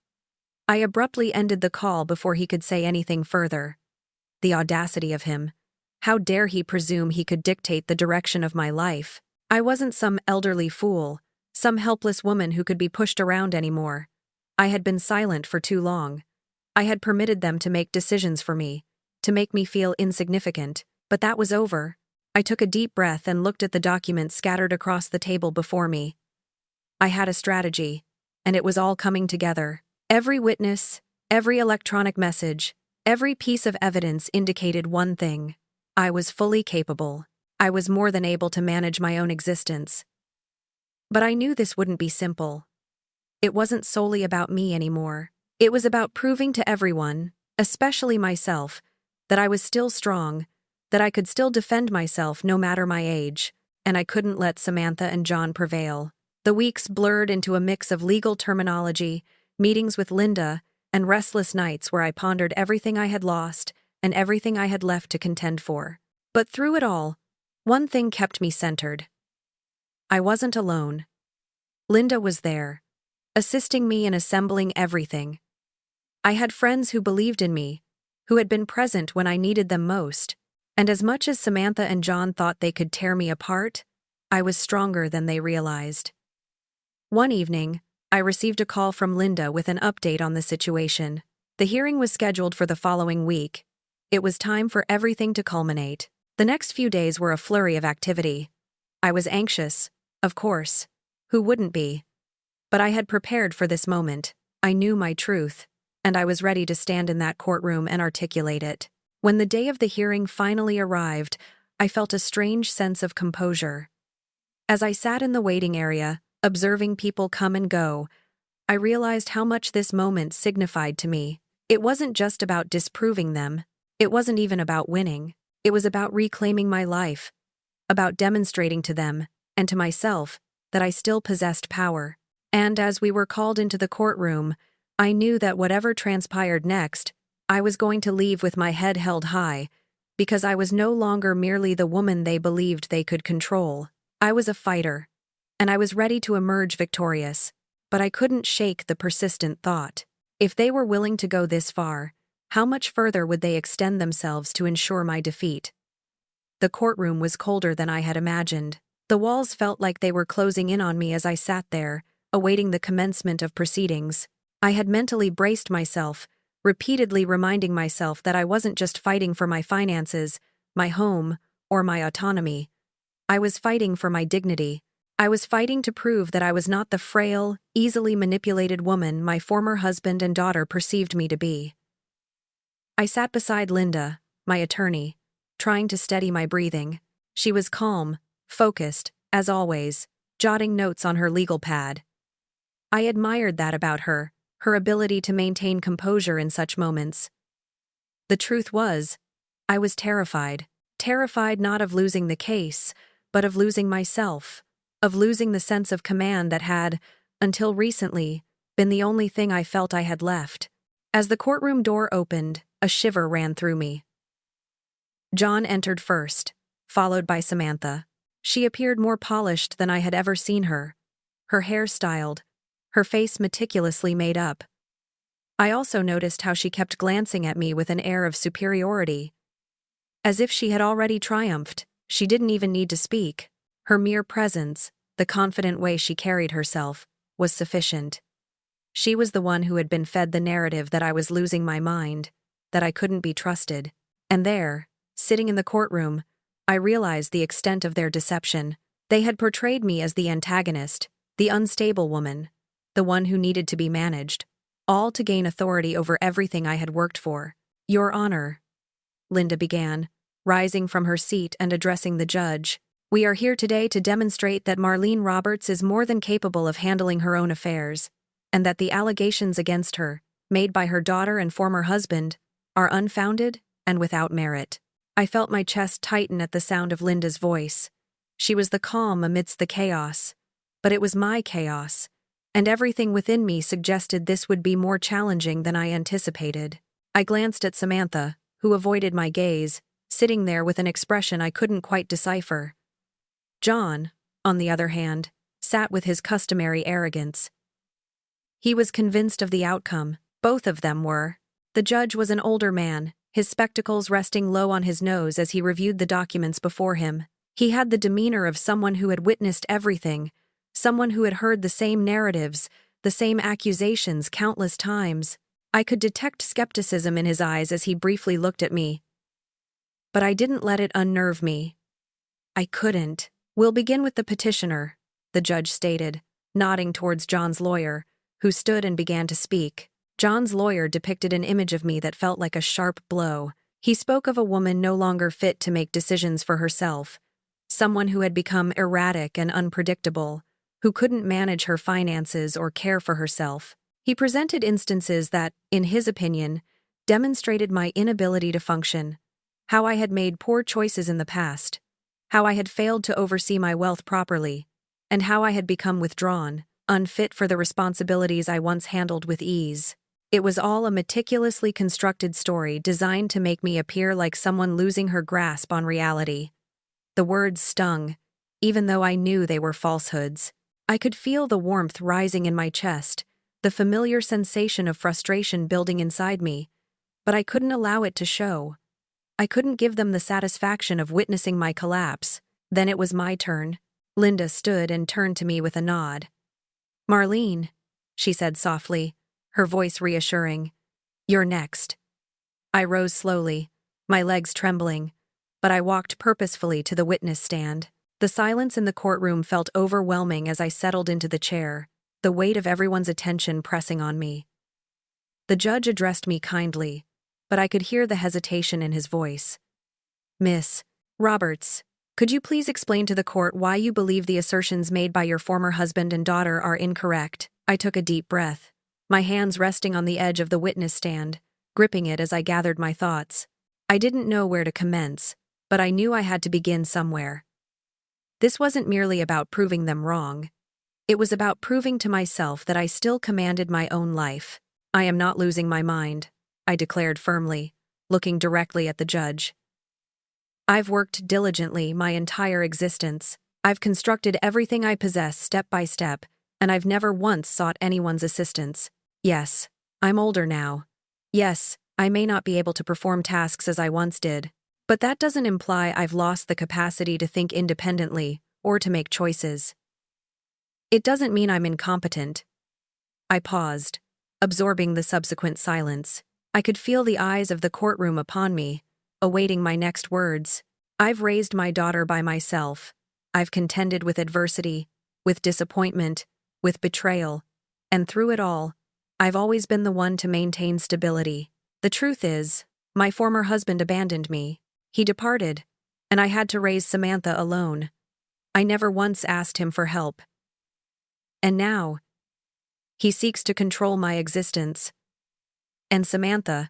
I abruptly ended the call before he could say anything further. The audacity of him. How dare he presume he could dictate the direction of my life? I wasn't some elderly fool, some helpless woman who could be pushed around anymore. I had been silent for too long. I had permitted them to make decisions for me, to make me feel insignificant, but that was over. I took a deep breath and looked at the documents scattered across the table before me. I had a strategy, and it was all coming together. Every witness, every electronic message, every piece of evidence indicated one thing. I was fully capable. I was more than able to manage my own existence. But I knew this wouldn't be simple. It wasn't solely about me anymore. It was about proving to everyone, especially myself, that I was still strong, that I could still defend myself no matter my age, and I couldn't let Samantha and John prevail. The weeks blurred into a mix of legal terminology, meetings with Linda, and restless nights where I pondered everything I had lost and everything I had left to contend for. But through it all, one thing kept me centered. I wasn't alone. Linda was there, assisting me in assembling everything. I had friends who believed in me, who had been present when I needed them most, and as much as Samantha and John thought they could tear me apart, I was stronger than they realized. One evening, I received a call from Linda with an update on the situation. The hearing was scheduled for the following week. It was time for everything to culminate. The next few days were a flurry of activity. I was anxious, of course. Who wouldn't be? But I had prepared for this moment. I knew my truth, and I was ready to stand in that courtroom and articulate it. When the day of the hearing finally arrived, I felt a strange sense of composure. As I sat in the waiting area, observing people come and go, I realized how much this moment signified to me. It wasn't just about disproving them. It wasn't even about winning. It was about reclaiming my life, about demonstrating to them, and to myself, that I still possessed power. And as we were called into the courtroom, I knew that whatever transpired next, I was going to leave with my head held high, because I was no longer merely the woman they believed they could control. I was a fighter, and I was ready to emerge victorious, but I couldn't shake the persistent thought. If they were willing to go this far, how much further would they extend themselves to ensure my defeat? The courtroom was colder than I had imagined. The walls felt like they were closing in on me as I sat there, awaiting the commencement of proceedings. I had mentally braced myself, repeatedly reminding myself that I wasn't just fighting for my finances, my home, or my autonomy. I was fighting for my dignity. I was fighting to prove that I was not the frail, easily manipulated woman my former husband and daughter perceived me to be. I sat beside Linda, my attorney, trying to steady my breathing. She was calm, focused, as always, jotting notes on her legal pad. I admired that about her, her ability to maintain composure in such moments. The truth was, I was terrified. Terrified not of losing the case, but of losing myself, of losing the sense of command that had, until recently, been the only thing I felt I had left. As the courtroom door opened, a shiver ran through me. John entered first, followed by Samantha. She appeared more polished than I had ever seen her, her hair styled, her face meticulously made up. I also noticed how she kept glancing at me with an air of superiority. As if she had already triumphed, she didn't even need to speak. Her mere presence, the confident way she carried herself, was sufficient. She was the one who had been fed the narrative that I was losing my mind, that I couldn't be trusted. And there, sitting in the courtroom, I realized the extent of their deception. They had portrayed me as the antagonist, the unstable woman, the one who needed to be managed, all to gain authority over everything I had worked for. Your Honor, Linda began, rising from her seat and addressing the judge. We are here today to demonstrate that Marlene Roberts is more than capable of handling her own affairs, and that the allegations against her, made by her daughter and former husband, are unfounded and without merit. I felt my chest tighten at the sound of Linda's voice. She was the calm amidst the chaos, but it was my chaos, and everything within me suggested this would be more challenging than I anticipated. I glanced at Samantha, who avoided my gaze, sitting there with an expression I couldn't quite decipher. John, on the other hand, sat with his customary arrogance. He was convinced of the outcome. Both of them were. The judge was an older man, his spectacles resting low on his nose as he reviewed the documents before him. He had the demeanor of someone who had witnessed everything, someone who had heard the same narratives, the same accusations countless times. I could detect skepticism in his eyes as he briefly looked at me. But I didn't let it unnerve me. I couldn't. We'll begin with the petitioner, the judge stated, nodding towards John's lawyer, who stood and began to speak. John's lawyer depicted an image of me that felt like a sharp blow. He spoke of a woman no longer fit to make decisions for herself, someone who had become erratic and unpredictable, who couldn't manage her finances or care for herself. He presented instances that, in his opinion, demonstrated my inability to function, how I had made poor choices in the past, how I had failed to oversee my wealth properly, and how I had become withdrawn, unfit for the responsibilities I once handled with ease. It was all a meticulously constructed story designed to make me appear like someone losing her grasp on reality. The words stung, even though I knew they were falsehoods. I could feel the warmth rising in my chest, the familiar sensation of frustration building inside me, but I couldn't allow it to show. I couldn't give them the satisfaction of witnessing my collapse. Then it was my turn. Linda stood and turned to me with a nod. Marlene, she said softly, her voice reassuring. You're next. I rose slowly, my legs trembling, but I walked purposefully to the witness stand. The silence in the courtroom felt overwhelming as I settled into the chair, the weight of everyone's attention pressing on me. The judge addressed me kindly, but I could hear the hesitation in his voice. Miss Roberts, could you please explain to the court why you believe the assertions made by your former husband and daughter are incorrect? I took a deep breath, my hands resting on the edge of the witness stand, gripping it as I gathered my thoughts. I didn't know where to commence, but I knew I had to begin somewhere. This wasn't merely about proving them wrong. It was about proving to myself that I still commanded my own life. I am not losing my mind, I declared firmly, looking directly at the judge. I've worked diligently my entire existence. I've constructed everything I possess step by step, and I've never once sought anyone's assistance. Yes, I'm older now. Yes, I may not be able to perform tasks as I once did, but that doesn't imply I've lost the capacity to think independently or to make choices. It doesn't mean I'm incompetent. I paused, absorbing the subsequent silence. I could feel the eyes of the courtroom upon me, awaiting my next words. I've raised my daughter by myself. I've contended with adversity, with disappointment, with betrayal, and through it all, I've always been the one to maintain stability. The truth is, my former husband abandoned me. He departed, and I had to raise Samantha alone. I never once asked him for help. And now, he seeks to control my existence. And Samantha,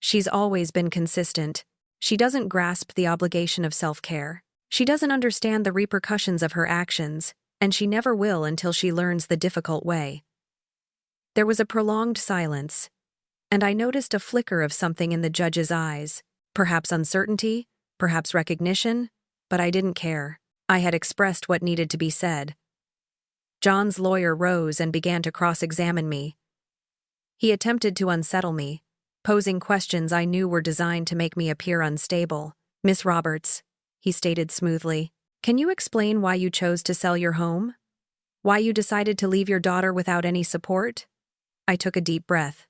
she's always been consistent. She doesn't grasp the obligation of self-care. She doesn't understand the repercussions of her actions, and she never will until she learns the difficult way. There was a prolonged silence, and I noticed a flicker of something in the judge's eyes. Perhaps uncertainty, perhaps recognition, but I didn't care. I had expressed what needed to be said. John's lawyer rose and began to cross-examine me. He attempted to unsettle me, posing questions I knew were designed to make me appear unstable. "Miss Roberts," he stated smoothly, "can you explain why you chose to sell your home? Why you decided to leave your daughter without any support?" I took a deep breath.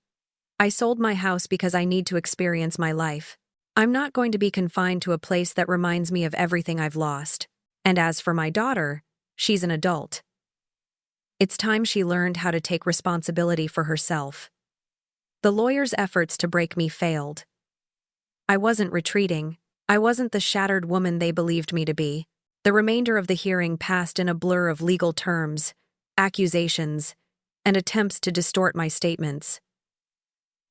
"I sold my house because I need to experience my life. I'm not going to be confined to a place that reminds me of everything I've lost. And as for my daughter, she's an adult. It's time she learned how to take responsibility for herself." The lawyer's efforts to break me failed. I wasn't retreating. I wasn't the shattered woman they believed me to be. The remainder of the hearing passed in a blur of legal terms, accusations, and attempts to distort my statements.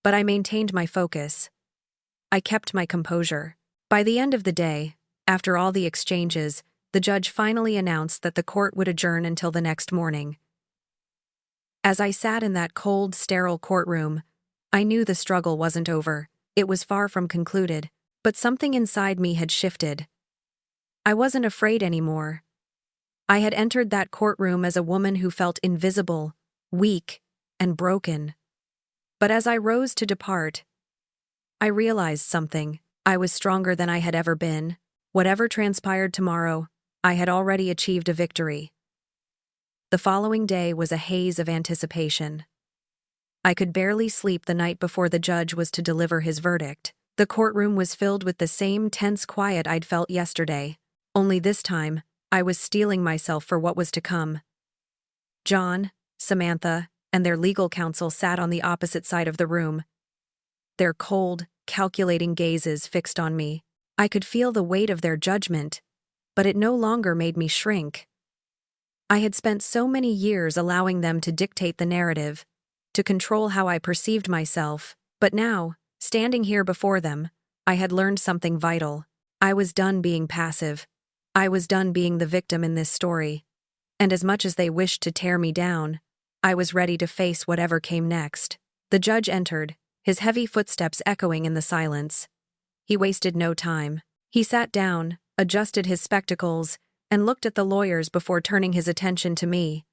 But I maintained my focus. I kept my composure. By the end of the day, after all the exchanges, the judge finally announced that the court would adjourn until the next morning. As I sat in that cold, sterile courtroom, I knew the struggle wasn't over. It was far from concluded, but something inside me had shifted. I wasn't afraid anymore. I had entered that courtroom as a woman who felt invisible, weak, and broken. But as I rose to depart, I realized something. I was stronger than I had ever been. Whatever transpired tomorrow, I had already achieved a victory. The following day was a haze of anticipation. I could barely sleep the night before the judge was to deliver his verdict. The courtroom was filled with the same tense quiet I'd felt yesterday, only this time, I was steeling myself for what was to come. John, Samantha, and their legal counsel sat on the opposite side of the room, their cold, calculating gazes fixed on me. I could feel the weight of their judgment, but it no longer made me shrink. I had spent so many years allowing them to dictate the narrative, to control how I perceived myself, but now, standing here before them, I had learned something vital. I was done being passive. I was done being the victim in this story. And as much as they wished to tear me down, I was ready to face whatever came next. The judge entered, his heavy footsteps echoing in the silence. He wasted no time. He sat down, adjusted his spectacles, and looked at the lawyers before turning his attention to me.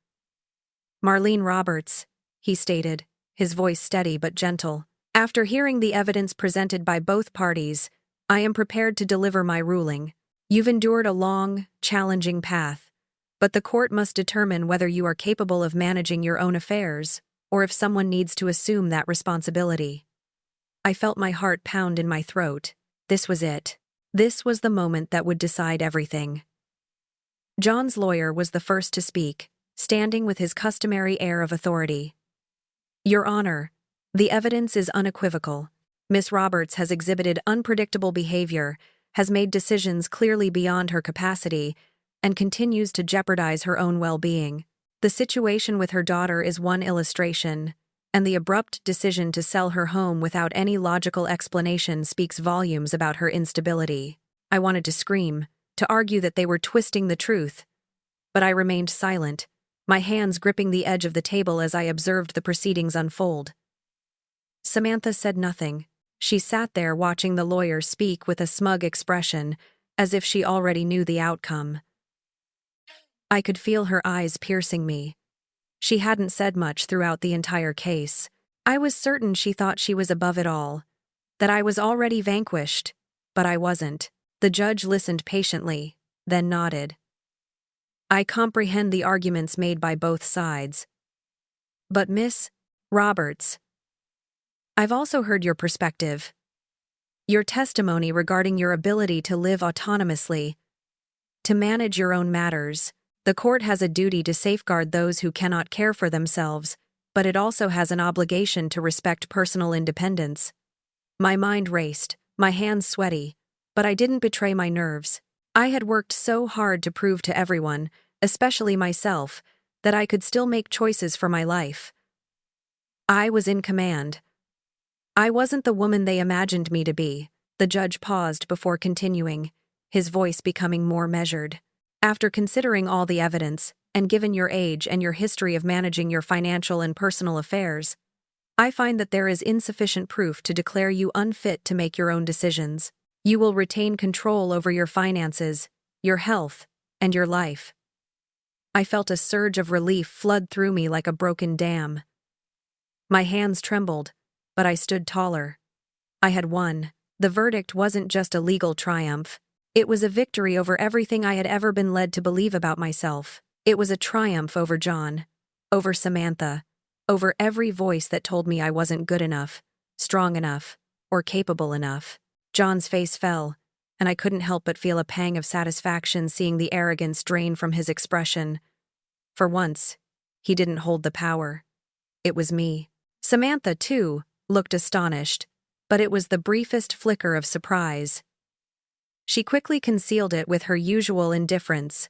"Marlene Roberts," he stated, his voice steady but gentle. "After hearing the evidence presented by both parties, I am prepared to deliver my ruling. You've endured a long, challenging path, but the court must determine whether you are capable of managing your own affairs, or if someone needs to assume that responsibility." I felt my heart pound in my throat. This was it. This was the moment that would decide everything. John's lawyer was the first to speak, standing with his customary air of authority. "Your Honor, the evidence is unequivocal. Miss Roberts has exhibited unpredictable behavior, has made decisions clearly beyond her capacity, and continues to jeopardize her own well-being. The situation with her daughter is one illustration, and the abrupt decision to sell her home without any logical explanation speaks volumes about her instability." I wanted to scream, to argue that they were twisting the truth, but I remained silent, my hands gripping the edge of the table as I observed the proceedings unfold. Samantha said nothing. She sat there watching the lawyer speak with a smug expression, as if she already knew the outcome. I could feel her eyes piercing me. She hadn't said much throughout the entire case. I was certain she thought she was above it all, that I was already vanquished, but I wasn't. The judge listened patiently, then nodded. "I comprehend the arguments made by both sides. But Miss Roberts, I've also heard your perspective. Your testimony regarding your ability to live autonomously, to manage your own matters. The court has a duty to safeguard those who cannot care for themselves, but it also has an obligation to respect personal independence. My mind raced, my hands sweaty, but I didn't betray my nerves. I had worked so hard to prove to everyone, especially myself, that I could still make choices for my life. I was in command. I wasn't the woman they imagined me to be. The judge paused before continuing, his voice becoming more measured. After considering all the evidence, and given your age and your history of managing your financial and personal affairs, I find that there is insufficient proof to declare you unfit to make your own decisions. You will retain control over your finances, your health, and your life. I felt a surge of relief flood through me like a broken dam. My hands trembled, but I stood taller. I had won. The verdict wasn't just a legal triumph. It was a victory over everything I had ever been led to believe about myself. It was a triumph over John, over Samantha, over every voice that told me I wasn't good enough, strong enough, or capable enough. John's face fell, and I couldn't help but feel a pang of satisfaction seeing the arrogance drain from his expression. For once, he didn't hold the power. It was me. Samantha, too, looked astonished, but it was the briefest flicker of surprise. She quickly concealed it with her usual indifference.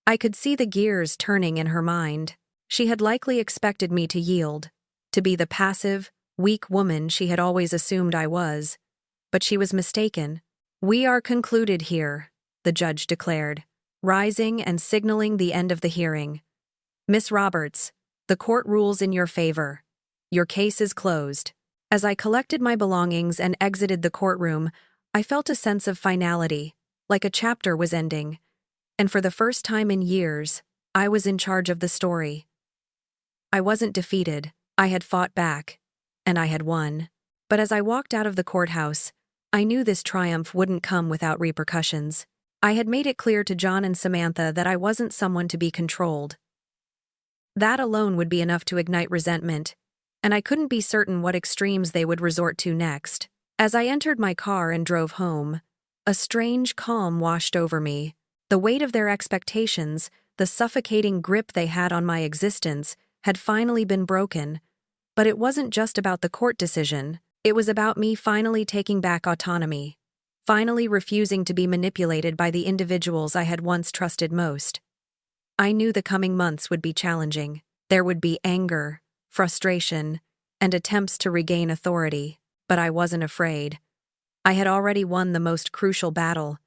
I could see the gears turning in her mind. She had likely expected me to yield, to be the passive, weak woman she had always assumed I was. But she was mistaken. "We are concluded here," the judge declared, rising and signaling the end of the hearing. "Miss Roberts, the court rules in your favor. Your case is closed." As I collected my belongings and exited the courtroom, I felt a sense of finality, like a chapter was ending. And for the first time in years, I was in charge of the story. I wasn't defeated. I had fought back, and I had won. But as I walked out of the courthouse, I knew this triumph wouldn't come without repercussions. I had made it clear to John and Samantha that I wasn't someone to be controlled. That alone would be enough to ignite resentment, and I couldn't be certain what extremes they would resort to next. As I entered my car and drove home, a strange calm washed over me. The weight of their expectations, the suffocating grip they had on my existence, had finally been broken. But it wasn't just about the court decision. It was about me finally taking back autonomy, finally refusing to be manipulated by the individuals I had once trusted most. I knew the coming months would be challenging. There would be anger, frustration, and attempts to regain authority, but I wasn't afraid. I had already won the most crucial battle,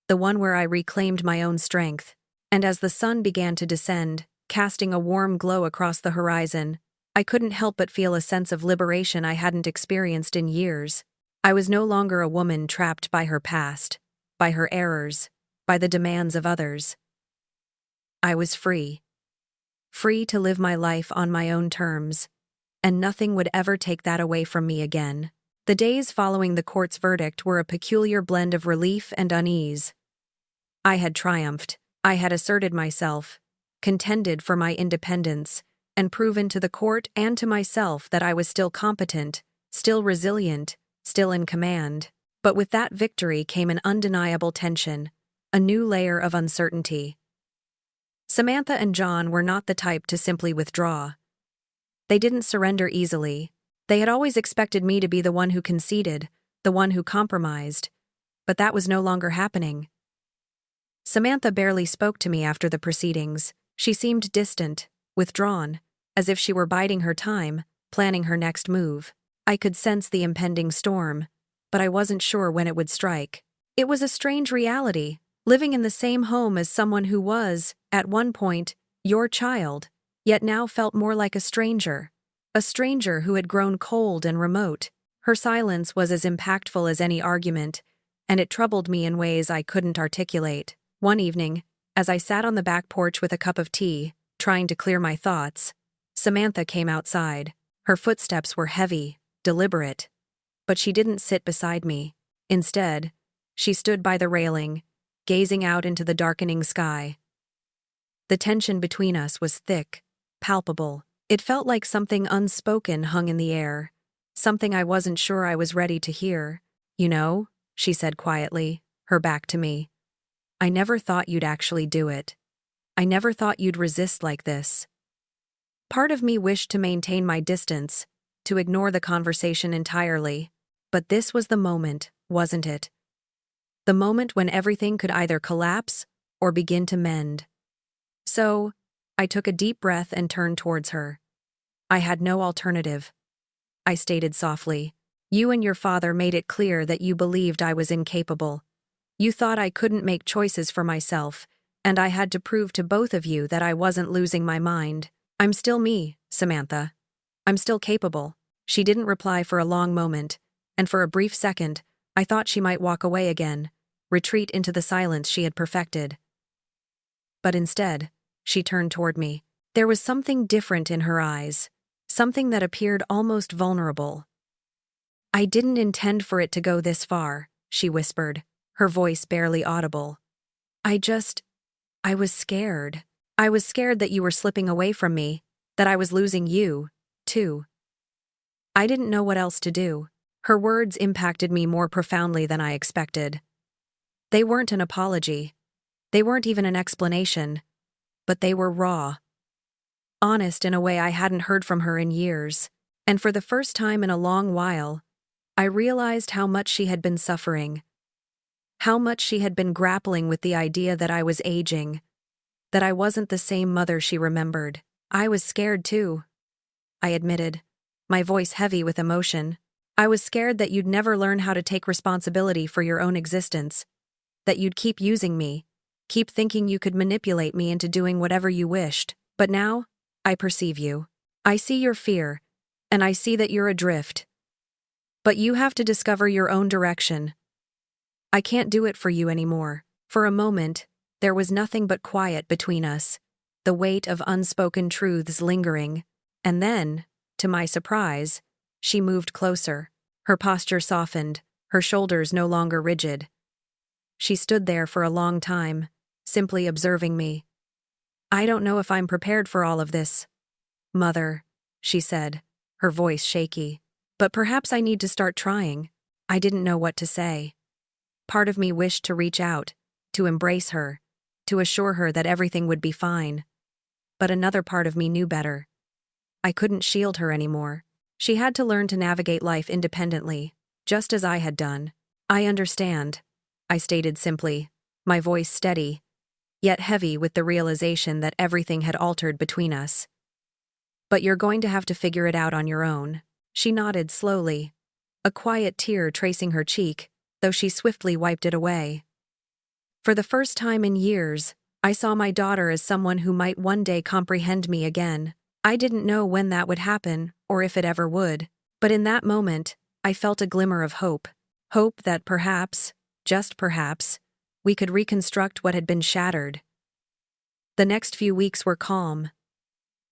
the one where I reclaimed my own strength. And as the sun began to descend, casting a warm glow across the horizon, I couldn't help but feel a sense of liberation I hadn't experienced in years. I was no longer a woman trapped by her past, by her errors, by the demands of others. I was free. Free to live my life on my own terms, and nothing would ever take that away from me again. The days following the court's verdict were a peculiar blend of relief and unease. I had triumphed. I had asserted myself, contended for my independence, and proven to the court and to myself that I was still competent, still resilient, still in command. But with that victory came an undeniable tension, a new layer of uncertainty. Samantha and John were not the type to simply withdraw. They didn't surrender easily. They had always expected me to be the one who conceded, the one who compromised. But that was no longer happening. Samantha barely spoke to me after the proceedings. She seemed distant, withdrawn, as if she were biding her time, planning her next move. I could sense the impending storm, but I wasn't sure when it would strike. It was a strange reality, living in the same home as someone who was, at one point, your child, yet now felt more like a stranger who had grown cold and remote. Her silence was as impactful as any argument, and it troubled me in ways I couldn't articulate. One evening, as I sat on the back porch with a cup of tea, trying to clear my thoughts, Samantha came outside. Her footsteps were heavy, deliberate, but she didn't sit beside me. Instead, she stood by the railing, gazing out into the darkening sky. The tension between us was thick, palpable. It felt like something unspoken hung in the air, something I wasn't sure I was ready to hear. "You know," she said quietly, her back to me, "I never thought you'd actually do it." I never thought you'd resist like this." Part of me wished to maintain my distance, to ignore the conversation entirely. But this was the moment, wasn't it? The moment when everything could either collapse or begin to mend. So, I took a deep breath and turned towards her. I had no alternative. I stated softly, "You and your father made it clear that you believed I was incapable. You thought I couldn't make choices for myself, and I had to prove to both of you that I wasn't losing my mind. I'm still me, Samantha. I'm still capable." She didn't reply for a long moment, and for a brief second, I thought she might walk away again, retreat into the silence she had perfected. But instead, she turned toward me. There was something different in her eyes, something that appeared almost vulnerable. "I didn't intend for it to go this far," she whispered, her voice barely audible. I was scared. I was scared that you were slipping away from me, that I was losing you, too." I didn't know what else to do. Her words impacted me more profoundly than I expected. They weren't an apology. They weren't even an explanation. But they were raw. Honest in a way I hadn't heard from her in years. And for the first time in a long while, I realized how much she had been suffering. How much she had been grappling with the idea that I was aging. That I wasn't the same mother she remembered. I was scared too, I admitted, my voice heavy with emotion. I was scared that you'd never learn how to take responsibility for your own existence. That you'd keep using me, keep thinking you could manipulate me into doing whatever you wished. But now, I perceive you. I see your fear, and I see that you're adrift. But you have to discover your own direction. I can't do it for you anymore. For a moment, there was nothing but quiet between us, the weight of unspoken truths lingering. And then, to my surprise, she moved closer. Her posture softened, her shoulders no longer rigid. She stood there for a long time, simply observing me. "I don't know if I'm prepared for all of this, Mother," she said, her voice shaky. "But perhaps I need to start trying." I didn't know what to say. Part of me wished to reach out, to embrace her, to assure her that everything would be fine. But another part of me knew better. I couldn't shield her anymore. She had to learn to navigate life independently, just as I had done. "I understand," I stated simply, my voice steady, yet heavy with the realization that everything had altered between us. "But you're going to have to figure it out on your own." She nodded slowly, a quiet tear tracing her cheek, though she swiftly wiped it away. For the first time in years, I saw my daughter as someone who might one day comprehend me again. I didn't know when that would happen, or if it ever would. But in that moment, I felt a glimmer of hope. Hope that perhaps, just perhaps, we could reconstruct what had been shattered. The next few weeks were calm.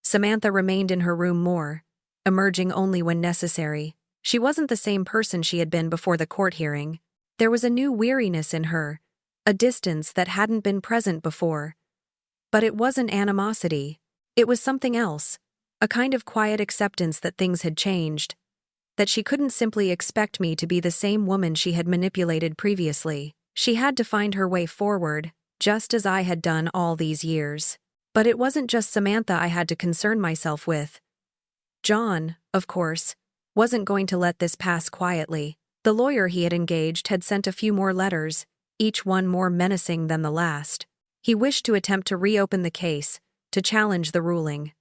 Samantha remained in her room more, emerging only when necessary. She wasn't the same person she had been before the court hearing. There was a new weariness in her, a distance that hadn't been present before. But it wasn't animosity. It was something else, a kind of quiet acceptance that things had changed, that she couldn't simply expect me to be the same woman she had manipulated previously. She had to find her way forward, just as I had done all these years. But it wasn't just Samantha I had to concern myself with. John, of course, wasn't going to let this pass quietly. The lawyer he had engaged had sent a few more letters, each one more menacing than the last. He wished to attempt to reopen the case, to challenge the ruling.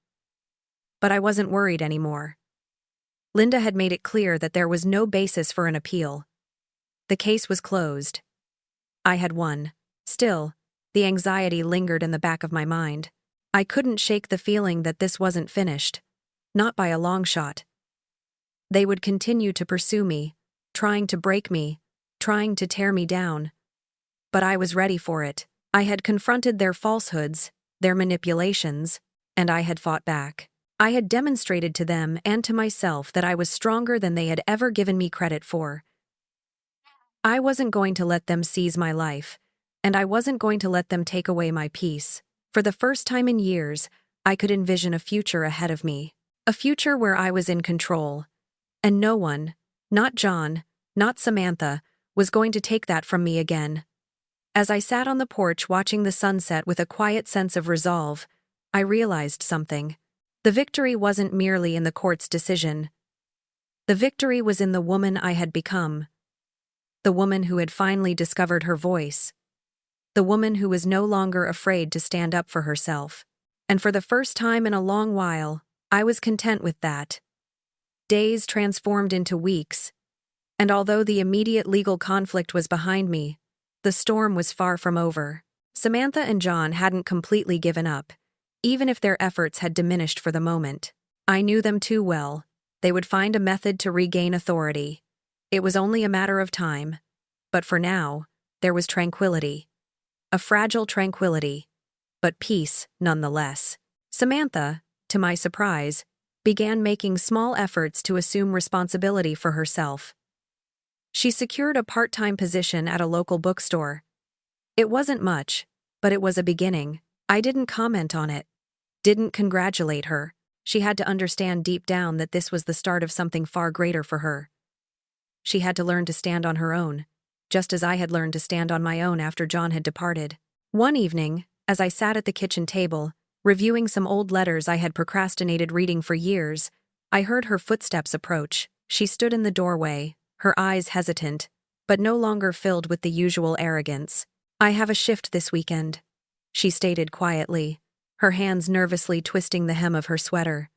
But I wasn't worried anymore. Linda had made it clear that there was no basis for an appeal. The case was closed. I had won. Still, the anxiety lingered in the back of my mind. I couldn't shake the feeling that this wasn't finished. Not by a long shot. They would continue to pursue me, trying to break me, trying to tear me down. But I was ready for it. I had confronted their falsehoods, their manipulations, and I had fought back. I had demonstrated to them and to myself that I was stronger than they had ever given me credit for. I wasn't going to let them seize my life, and I wasn't going to let them take away my peace. For the first time in years, I could envision a future ahead of me. A future where I was in control. And no one, not John, not Samantha, was going to take that from me again. As I sat on the porch watching the sunset with a quiet sense of resolve, I realized something. The victory wasn't merely in the court's decision. The victory was in the woman I had become. The woman who had finally discovered her voice. The woman who was no longer afraid to stand up for herself. And for the first time in a long while, I was content with that. Days transformed into weeks, and although the immediate legal conflict was behind me, the storm was far from over. Samantha and John hadn't completely given up, even if their efforts had diminished for the moment. I knew them too well. They would find a method to regain authority. It was only a matter of time. But for now, there was tranquility. A fragile tranquility, but peace nonetheless. Samantha, to my surprise, began making small efforts to assume responsibility for herself. She secured a part-time position at a local bookstore. It wasn't much, but it was a beginning. I didn't comment on it, didn't congratulate her. She had to understand deep down that this was the start of something far greater for her. She had to learn to stand on her own, just as I had learned to stand on my own after John had departed. One evening, as I sat at the kitchen table, reviewing some old letters I had procrastinated reading for years, I heard her footsteps approach. She stood in the doorway, her eyes hesitant, but no longer filled with the usual arrogance. "I have a shift this weekend," she stated quietly, her hands nervously twisting the hem of her sweater.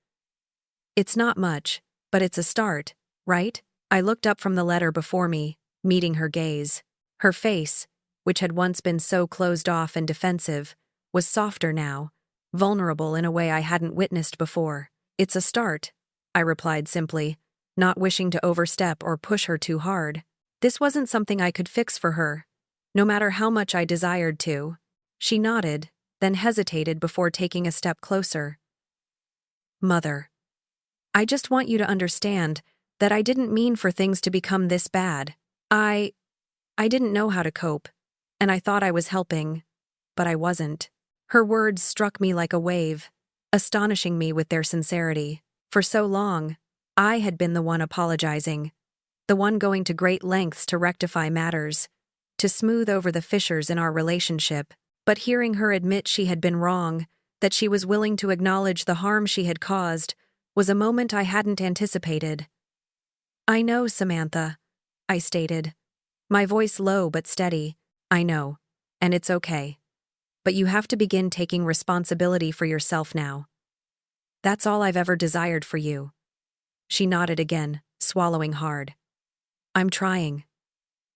"It's not much, but it's a start, right?" I looked up from the letter before me, meeting her gaze. Her face, which had once been so closed off and defensive, was softer now, vulnerable in a way I hadn't witnessed before. "It's a start," I replied simply, not wishing to overstep or push her too hard. This wasn't something I could fix for her, no matter how much I desired to. She nodded, then hesitated before taking a step closer. "Mother, I just want you to understand that I didn't mean for things to become this bad. I didn't know how to cope, and I thought I was helping, but I wasn't." Her words struck me like a wave, astonishing me with their sincerity. For so long, I had been the one apologizing, the one going to great lengths to rectify matters, to smooth over the fissures in our relationship. But hearing her admit she had been wrong, that she was willing to acknowledge the harm she had caused, was a moment I hadn't anticipated. "I know, Samantha," I stated, my voice low but steady. "I know, and it's okay. But you have to begin taking responsibility for yourself now. That's all I've ever desired for you." She nodded again, swallowing hard. "I'm trying.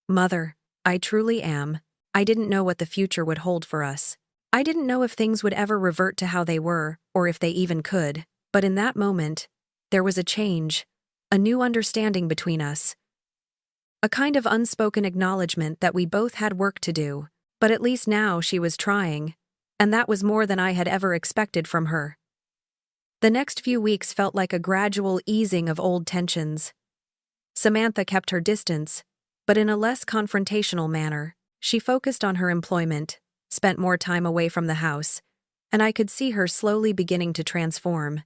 Mother, I truly am. I didn't know what the future would hold for us. I didn't know if things would ever revert to how they were, or if they even could. But in that moment, there was a change, a new understanding between us. A kind of unspoken acknowledgement that we both had work to do. But at least now she was trying, and that was more than I had ever expected from her. The next few weeks felt like a gradual easing of old tensions. Samantha kept her distance, but in a less confrontational manner. She focused on her employment, spent more time away from the house, and I could see her slowly beginning to transform.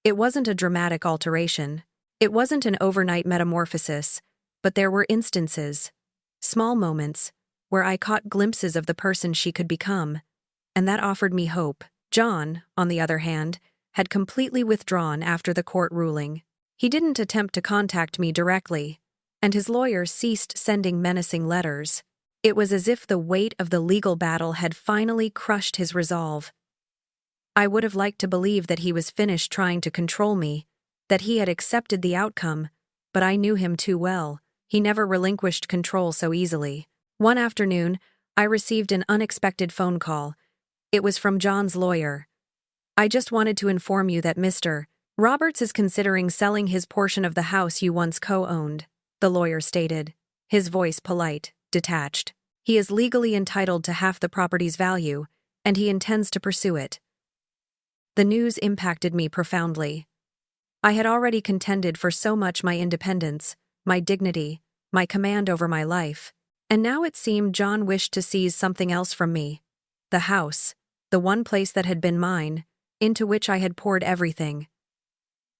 It wasn't a dramatic alteration. It wasn't an overnight metamorphosis, but there were instances, small moments, where I caught glimpses of the person she could become, and that offered me hope. John, on the other hand, had completely withdrawn after the court ruling. He didn't attempt to contact me directly, and his lawyer ceased sending menacing letters. It was as if the weight of the legal battle had finally crushed his resolve. I would have liked to believe that he was finished trying to control me, that he had accepted the outcome, but I knew him too well. He never relinquished control so easily. One afternoon, I received an unexpected phone call. It was from John's lawyer. "I just wanted to inform you that Mr. Roberts is considering selling his portion of the house you once co-owned," the lawyer stated, his voice polite, detached. "He is legally entitled to half the property's value, and he intends to pursue it." The news impacted me profoundly. I had already contended for so much: my independence, my dignity, my command over my life. And now it seemed John wished to seize something else from me. The house, the one place that had been mine, into which I had poured everything.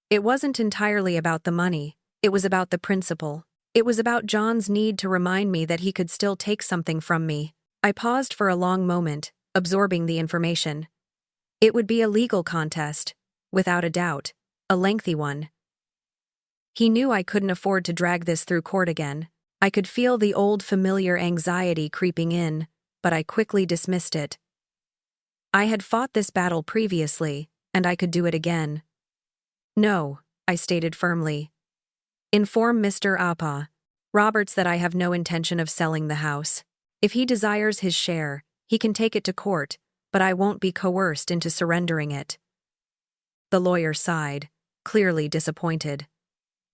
It wasn't entirely about the money, it was about the principle. It was about John's need to remind me that he could still take something from me. I paused for a long moment, absorbing the information. It would be a legal contest, without a doubt, a lengthy one. He knew I couldn't afford to drag this through court again. I could feel the old familiar anxiety creeping in, but I quickly dismissed it. I had fought this battle previously, and I could do it again. No, I stated firmly. Inform Mr. Apa Roberts that I have no intention of selling the house. If he desires his share, he can take it to court, but I won't be coerced into surrendering it. The lawyer sighed, clearly disappointed.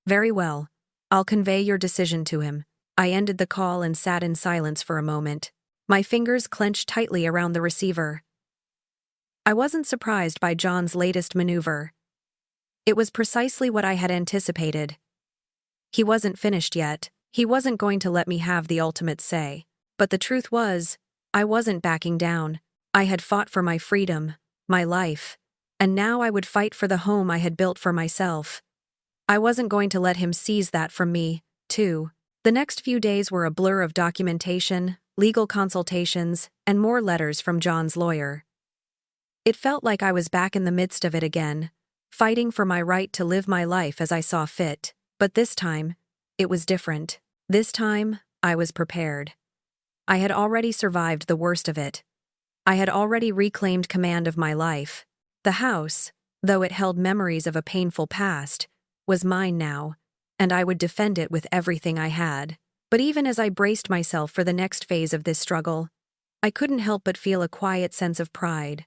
Very well, I'll convey your decision to him. I ended the call and sat in silence for a moment. My fingers clenched tightly around the receiver. I wasn't surprised by John's latest maneuver. It was precisely what I had anticipated. He wasn't finished yet. He wasn't going to let me have the ultimate say. But the truth was, I wasn't backing down. I had fought for my freedom, my life, and now I would fight for the home I had built for myself. I wasn't going to let him seize that from me, too. The next few days were a blur of documentation, legal consultations, and more letters from John's lawyer. It felt like I was back in the midst of it again, fighting for my right to live my life as I saw fit. But this time, it was different. This time, I was prepared. I had already survived the worst of it. I had already reclaimed command of my life. The house, though it held memories of a painful past, was mine now, and I would defend it with everything I had. But even as I braced myself for the next phase of this struggle, I couldn't help but feel a quiet sense of pride.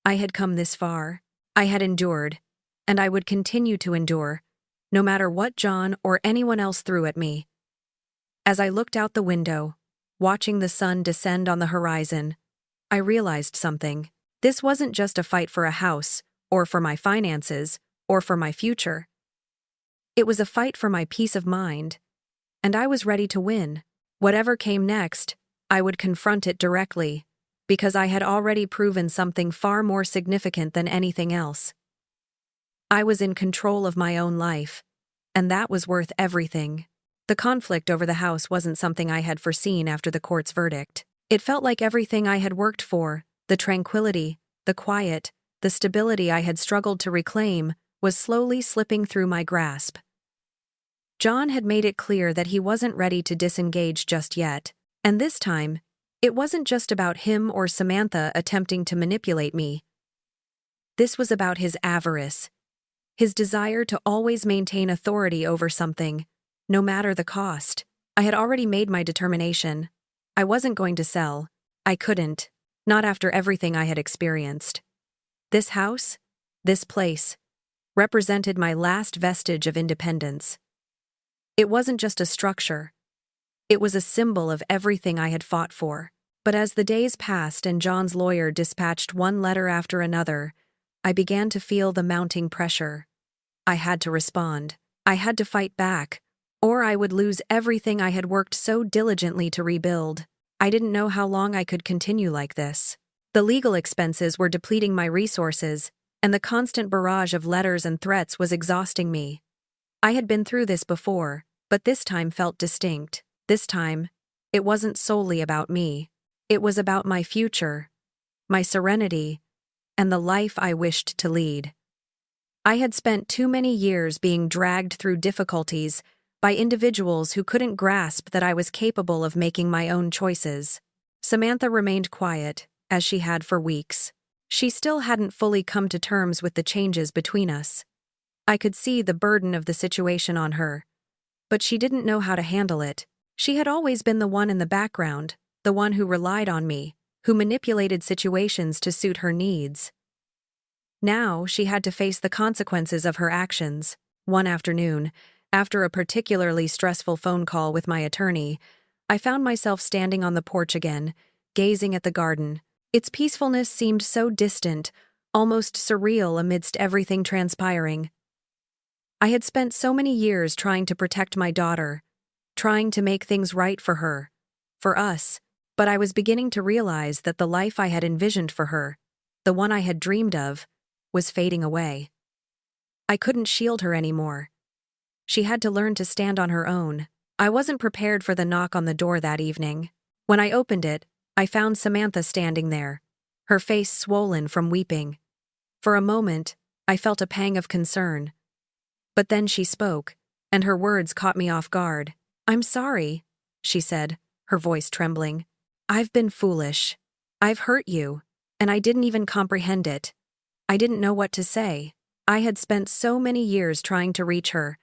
I had come this far. I had endured, and I would continue to endure, no matter what John or anyone else threw at me. As I looked out the window, watching the sun descend on the horizon, I realized something. This wasn't just a fight for a house, or for my finances, or for my future. It was a fight for my peace of mind, and I was ready to win. Whatever came next, I would confront it directly, because I had already proven something far more significant than anything else. I was in control of my own life, and that was worth everything. The conflict over the house wasn't something I had foreseen after the court's verdict. It felt like everything I had worked for, the tranquility, the quiet, the stability I had struggled to reclaim, was slowly slipping through my grasp. John had made it clear that he wasn't ready to disengage just yet, and this time, it wasn't just about him or Samantha attempting to manipulate me. This was about his avarice, his desire to always maintain authority over something, no matter the cost. I had already made my determination. I wasn't going to sell. I couldn't, not after everything I had experienced. This house, this place, represented my last vestige of independence. It wasn't just a structure. It was a symbol of everything I had fought for. But as the days passed and John's lawyer dispatched one letter after another, I began to feel the mounting pressure. I had to respond. I had to fight back, or I would lose everything I had worked so diligently to rebuild. I didn't know how long I could continue like this. The legal expenses were depleting my resources, and the constant barrage of letters and threats was exhausting me. I had been through this before, but this time felt distinct. This time, it wasn't solely about me. It was about my future, my serenity, and the life I wished to lead. I had spent too many years being dragged through difficulties by individuals who couldn't grasp that I was capable of making my own choices. Samantha remained quiet, as she had for weeks. She still hadn't fully come to terms with the changes between us. I could see the burden of the situation on her, but she didn't know how to handle it. She had always been the one in the background, the one who relied on me, who manipulated situations to suit her needs. Now she had to face the consequences of her actions. One afternoon, after a particularly stressful phone call with my attorney, I found myself standing on the porch again, gazing at the garden. Its peacefulness seemed so distant, almost surreal amidst everything transpiring. I had spent so many years trying to protect my daughter, trying to make things right for her, for us, but I was beginning to realize that the life I had envisioned for her, the one I had dreamed of, was fading away. I couldn't shield her anymore. She had to learn to stand on her own. I wasn't prepared for the knock on the door that evening. When I opened it, I found Samantha standing there, her face swollen from weeping. For a moment, I felt a pang of concern. But then she spoke, and her words caught me off guard. "I'm sorry," she said, her voice trembling. "I've been foolish. I've hurt you, and I didn't even comprehend it. I didn't know what to say. I had spent so many years trying to reach her,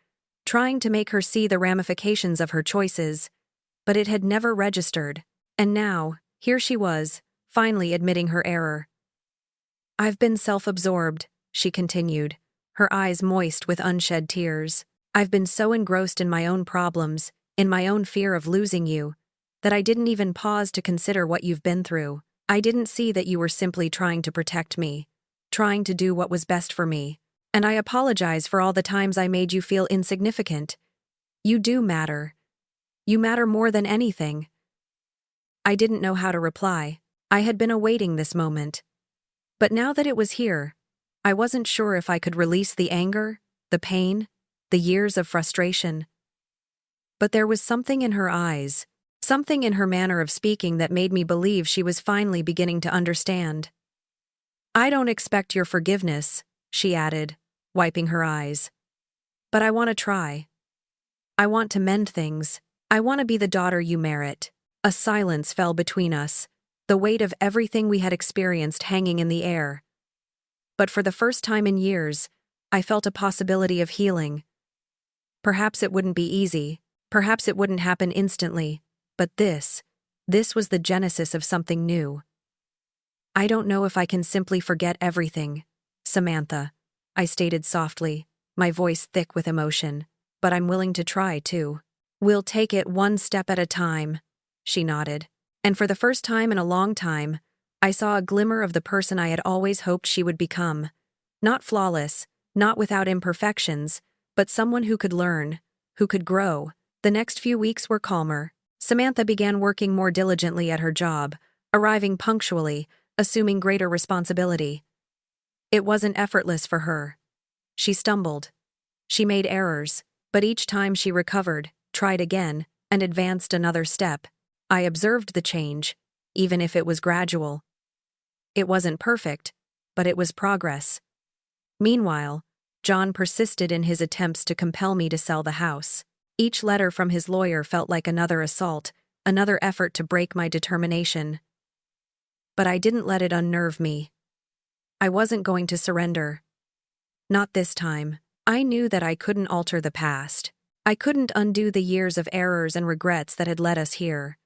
trying to make her see the ramifications of her choices, but it had never registered. And now, here she was, finally admitting her error. "I've been self-absorbed," she continued, her eyes moist with unshed tears. "I've been so engrossed in my own problems, in my own fear of losing you, that I didn't even pause to consider what you've been through. I didn't see that you were simply trying to protect me, trying to do what was best for me. And I apologize for all the times I made you feel insignificant. You do matter. You matter more than anything." I didn't know how to reply. I had been awaiting this moment. But now that it was here, I wasn't sure if I could release the anger, the pain, the years of frustration. But there was something in her eyes, something in her manner of speaking that made me believe she was finally beginning to understand. "I don't expect your forgiveness," she added, wiping her eyes. "But I want to try. I want to mend things. I want to be the daughter you merit." A silence fell between us, the weight of everything we had experienced hanging in the air. But for the first time in years, I felt a possibility of healing. Perhaps it wouldn't be easy, perhaps it wouldn't happen instantly, but this was the genesis of something new. "I don't know if I can simply forget everything, Samantha," I stated softly, my voice thick with emotion, "but I'm willing to try too. We'll take it one step at a time," she nodded. And for the first time in a long time, I saw a glimmer of the person I had always hoped she would become. Not flawless, not without imperfections, but someone who could learn, who could grow. The next few weeks were calmer. Samantha began working more diligently at her job, arriving punctually, assuming greater responsibility. It wasn't effortless for her. She stumbled. She made errors, but each time she recovered, tried again, and advanced another step. I observed the change, even if it was gradual. It wasn't perfect, but it was progress. Meanwhile, John persisted in his attempts to compel me to sell the house. Each letter from his lawyer felt like another assault, another effort to break my determination. But I didn't let it unnerve me. I wasn't going to surrender. Not this time. I knew that I couldn't alter the past. I couldn't undo the years of errors and regrets that had led us here.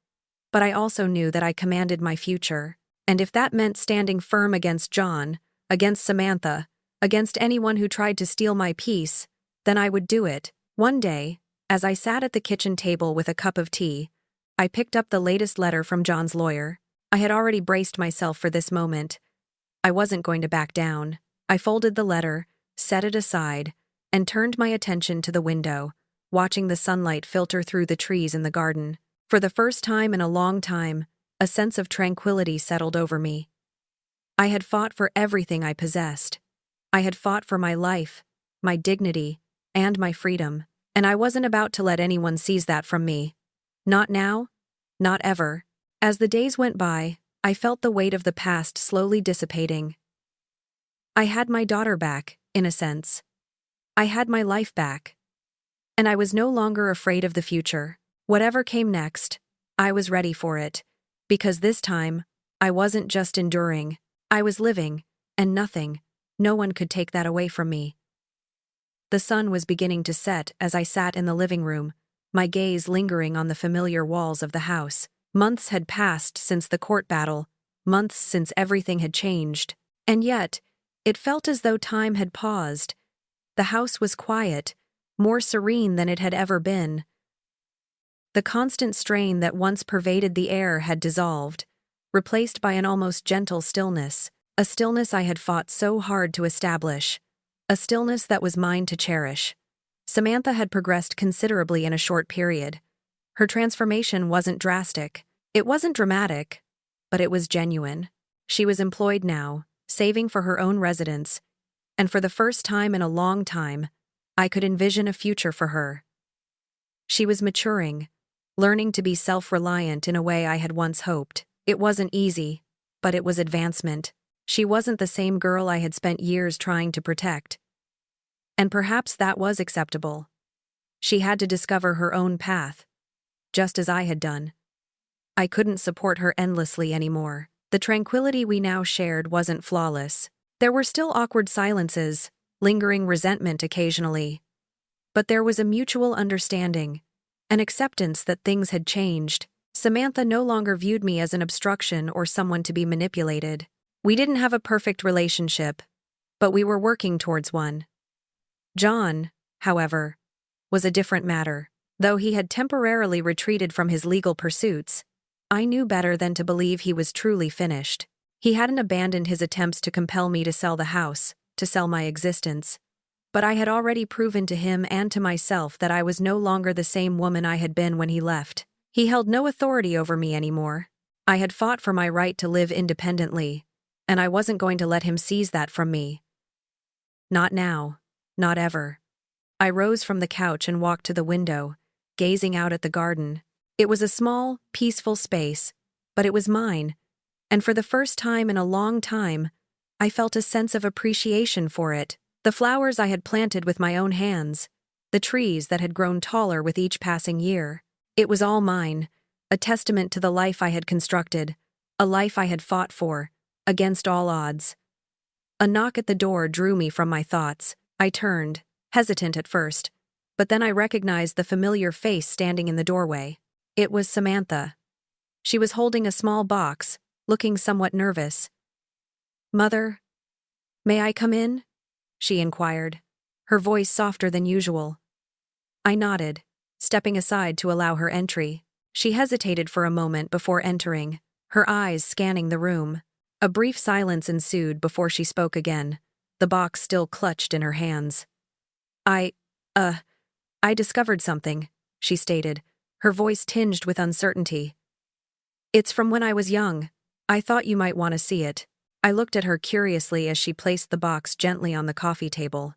But I also knew that I commanded my future, and if that meant standing firm against John, against Samantha, against anyone who tried to steal my peace, then I would do it. One day, as I sat at the kitchen table with a cup of tea, I picked up the latest letter from John's lawyer. I had already braced myself for this moment. I wasn't going to back down. I folded the letter, set it aside, and turned my attention to the window, watching the sunlight filter through the trees in the garden. For the first time in a long time, a sense of tranquility settled over me. I had fought for everything I possessed. I had fought for my life, my dignity, and my freedom, and I wasn't about to let anyone seize that from me. Not now, not ever. As the days went by, I felt the weight of the past slowly dissipating. I had my daughter back, in a sense. I had my life back. And I was no longer afraid of the future. Whatever came next, I was ready for it, because this time, I wasn't just enduring, I was living, and no one could take that away from me. The sun was beginning to set as I sat in the living room, my gaze lingering on the familiar walls of the house. Months had passed since the court battle, months since everything had changed, and yet, it felt as though time had paused. The house was quiet, more serene than it had ever been. The constant strain that once pervaded the air had dissolved, replaced by an almost gentle stillness, a stillness I had fought so hard to establish, a stillness that was mine to cherish. Samantha had progressed considerably in a short period. Her transformation wasn't drastic, it wasn't dramatic, but it was genuine. She was employed now, saving for her own residence, and for the first time in a long time, I could envision a future for her. She was maturing, learning to be self-reliant in a way I had once hoped. It wasn't easy, but it was advancement. She wasn't the same girl I had spent years trying to protect. And perhaps that was acceptable. She had to discover her own path, just as I had done. I couldn't support her endlessly anymore. The tranquility we now shared wasn't flawless. There were still awkward silences, lingering resentment occasionally. But there was a mutual understanding, an acceptance that things had changed. Samantha no longer viewed me as an obstruction or someone to be manipulated. We didn't have a perfect relationship, but we were working towards one. John, however, was a different matter. Though he had temporarily retreated from his legal pursuits, I knew better than to believe he was truly finished. He hadn't abandoned his attempts to compel me to sell the house, to sell my existence. But I had already proven to him and to myself that I was no longer the same woman I had been when he left. He held no authority over me anymore. I had fought for my right to live independently, and I wasn't going to let him seize that from me. Not now, not ever. I rose from the couch and walked to the window, gazing out at the garden. It was a small, peaceful space, but it was mine, and for the first time in a long time, I felt a sense of appreciation for it. The flowers I had planted with my own hands, the trees that had grown taller with each passing year. It was all mine, a testament to the life I had constructed, a life I had fought for, against all odds. A knock at the door drew me from my thoughts. I turned, hesitant at first, but then I recognized the familiar face standing in the doorway. It was Samantha. She was holding a small box, looking somewhat nervous. "Mother, may I come in?" she inquired, her voice softer than usual. I nodded, stepping aside to allow her entry. She hesitated for a moment before entering, her eyes scanning the room. A brief silence ensued before she spoke again, the box still clutched in her hands. I discovered something," she stated, her voice tinged with uncertainty. "It's from when I was young. I thought you might want to see it." I looked at her curiously as she placed the box gently on the coffee table.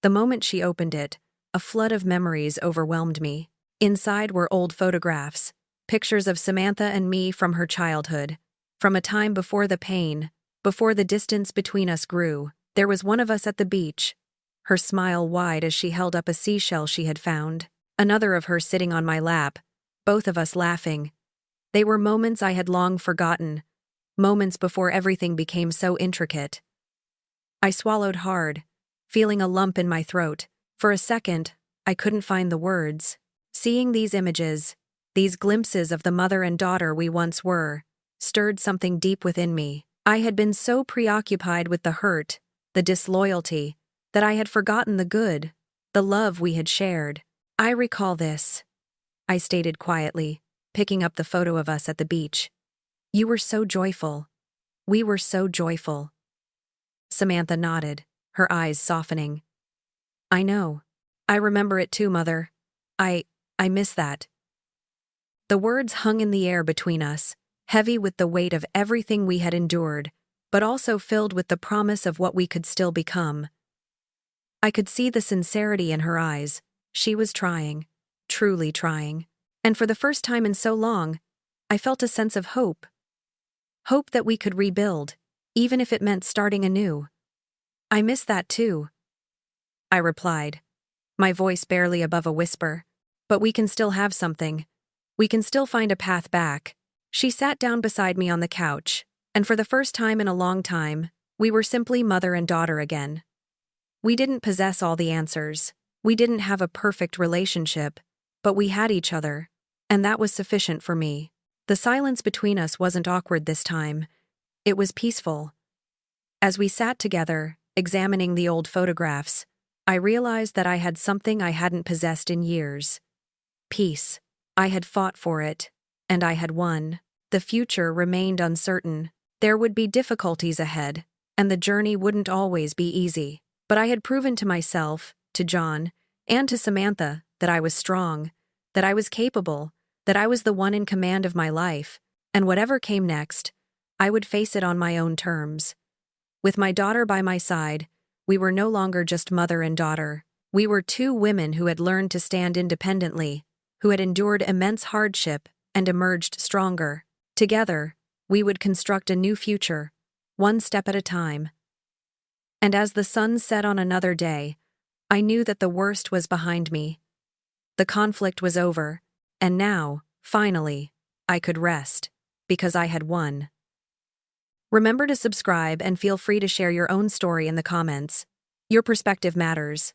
The moment she opened it, a flood of memories overwhelmed me. Inside were old photographs, pictures of Samantha and me from her childhood, from a time before the pain, before the distance between us grew. There was one of us at the beach, her smile wide as she held up a seashell she had found, another of her sitting on my lap, both of us laughing. They were moments I had long forgotten, moments before everything became so intricate. I swallowed hard, feeling a lump in my throat. For a second, I couldn't find the words. Seeing these images, these glimpses of the mother and daughter we once were, stirred something deep within me. I had been so preoccupied with the hurt, the disloyalty, that I had forgotten the good, the love we had shared. "I recall this," I stated quietly, picking up the photo of us at the beach. "You were so joyful. We were so joyful." Samantha nodded, her eyes softening. "I know. I remember it too, Mother. I miss that." The words hung in the air between us, heavy with the weight of everything we had endured, but also filled with the promise of what we could still become. I could see the sincerity in her eyes. She was trying, truly trying. And for the first time in so long, I felt a sense of hope. Hope that we could rebuild, even if it meant starting anew. "I miss that too," I replied, my voice barely above a whisper. "But we can still have something. We can still find a path back." She sat down beside me on the couch, and for the first time in a long time, we were simply mother and daughter again. We didn't possess all the answers. We didn't have a perfect relationship, but we had each other, and that was sufficient for me. The silence between us wasn't awkward this time. It was peaceful. As we sat together, examining the old photographs, I realized that I had something I hadn't possessed in years. Peace. I had fought for it, and I had won. The future remained uncertain. There would be difficulties ahead, and the journey wouldn't always be easy. But I had proven to myself, to John, and to Samantha that I was strong, that I was capable, that I was the one in command of my life, and whatever came next, I would face it on my own terms. With my daughter by my side, we were no longer just mother and daughter. We were two women who had learned to stand independently, who had endured immense hardship and emerged stronger. Together, we would construct a new future, one step at a time. And as the sun set on another day, I knew that the worst was behind me. The conflict was over, and now, finally, I could rest, because I had won. Remember to subscribe and feel free to share your own story in the comments. Your perspective matters.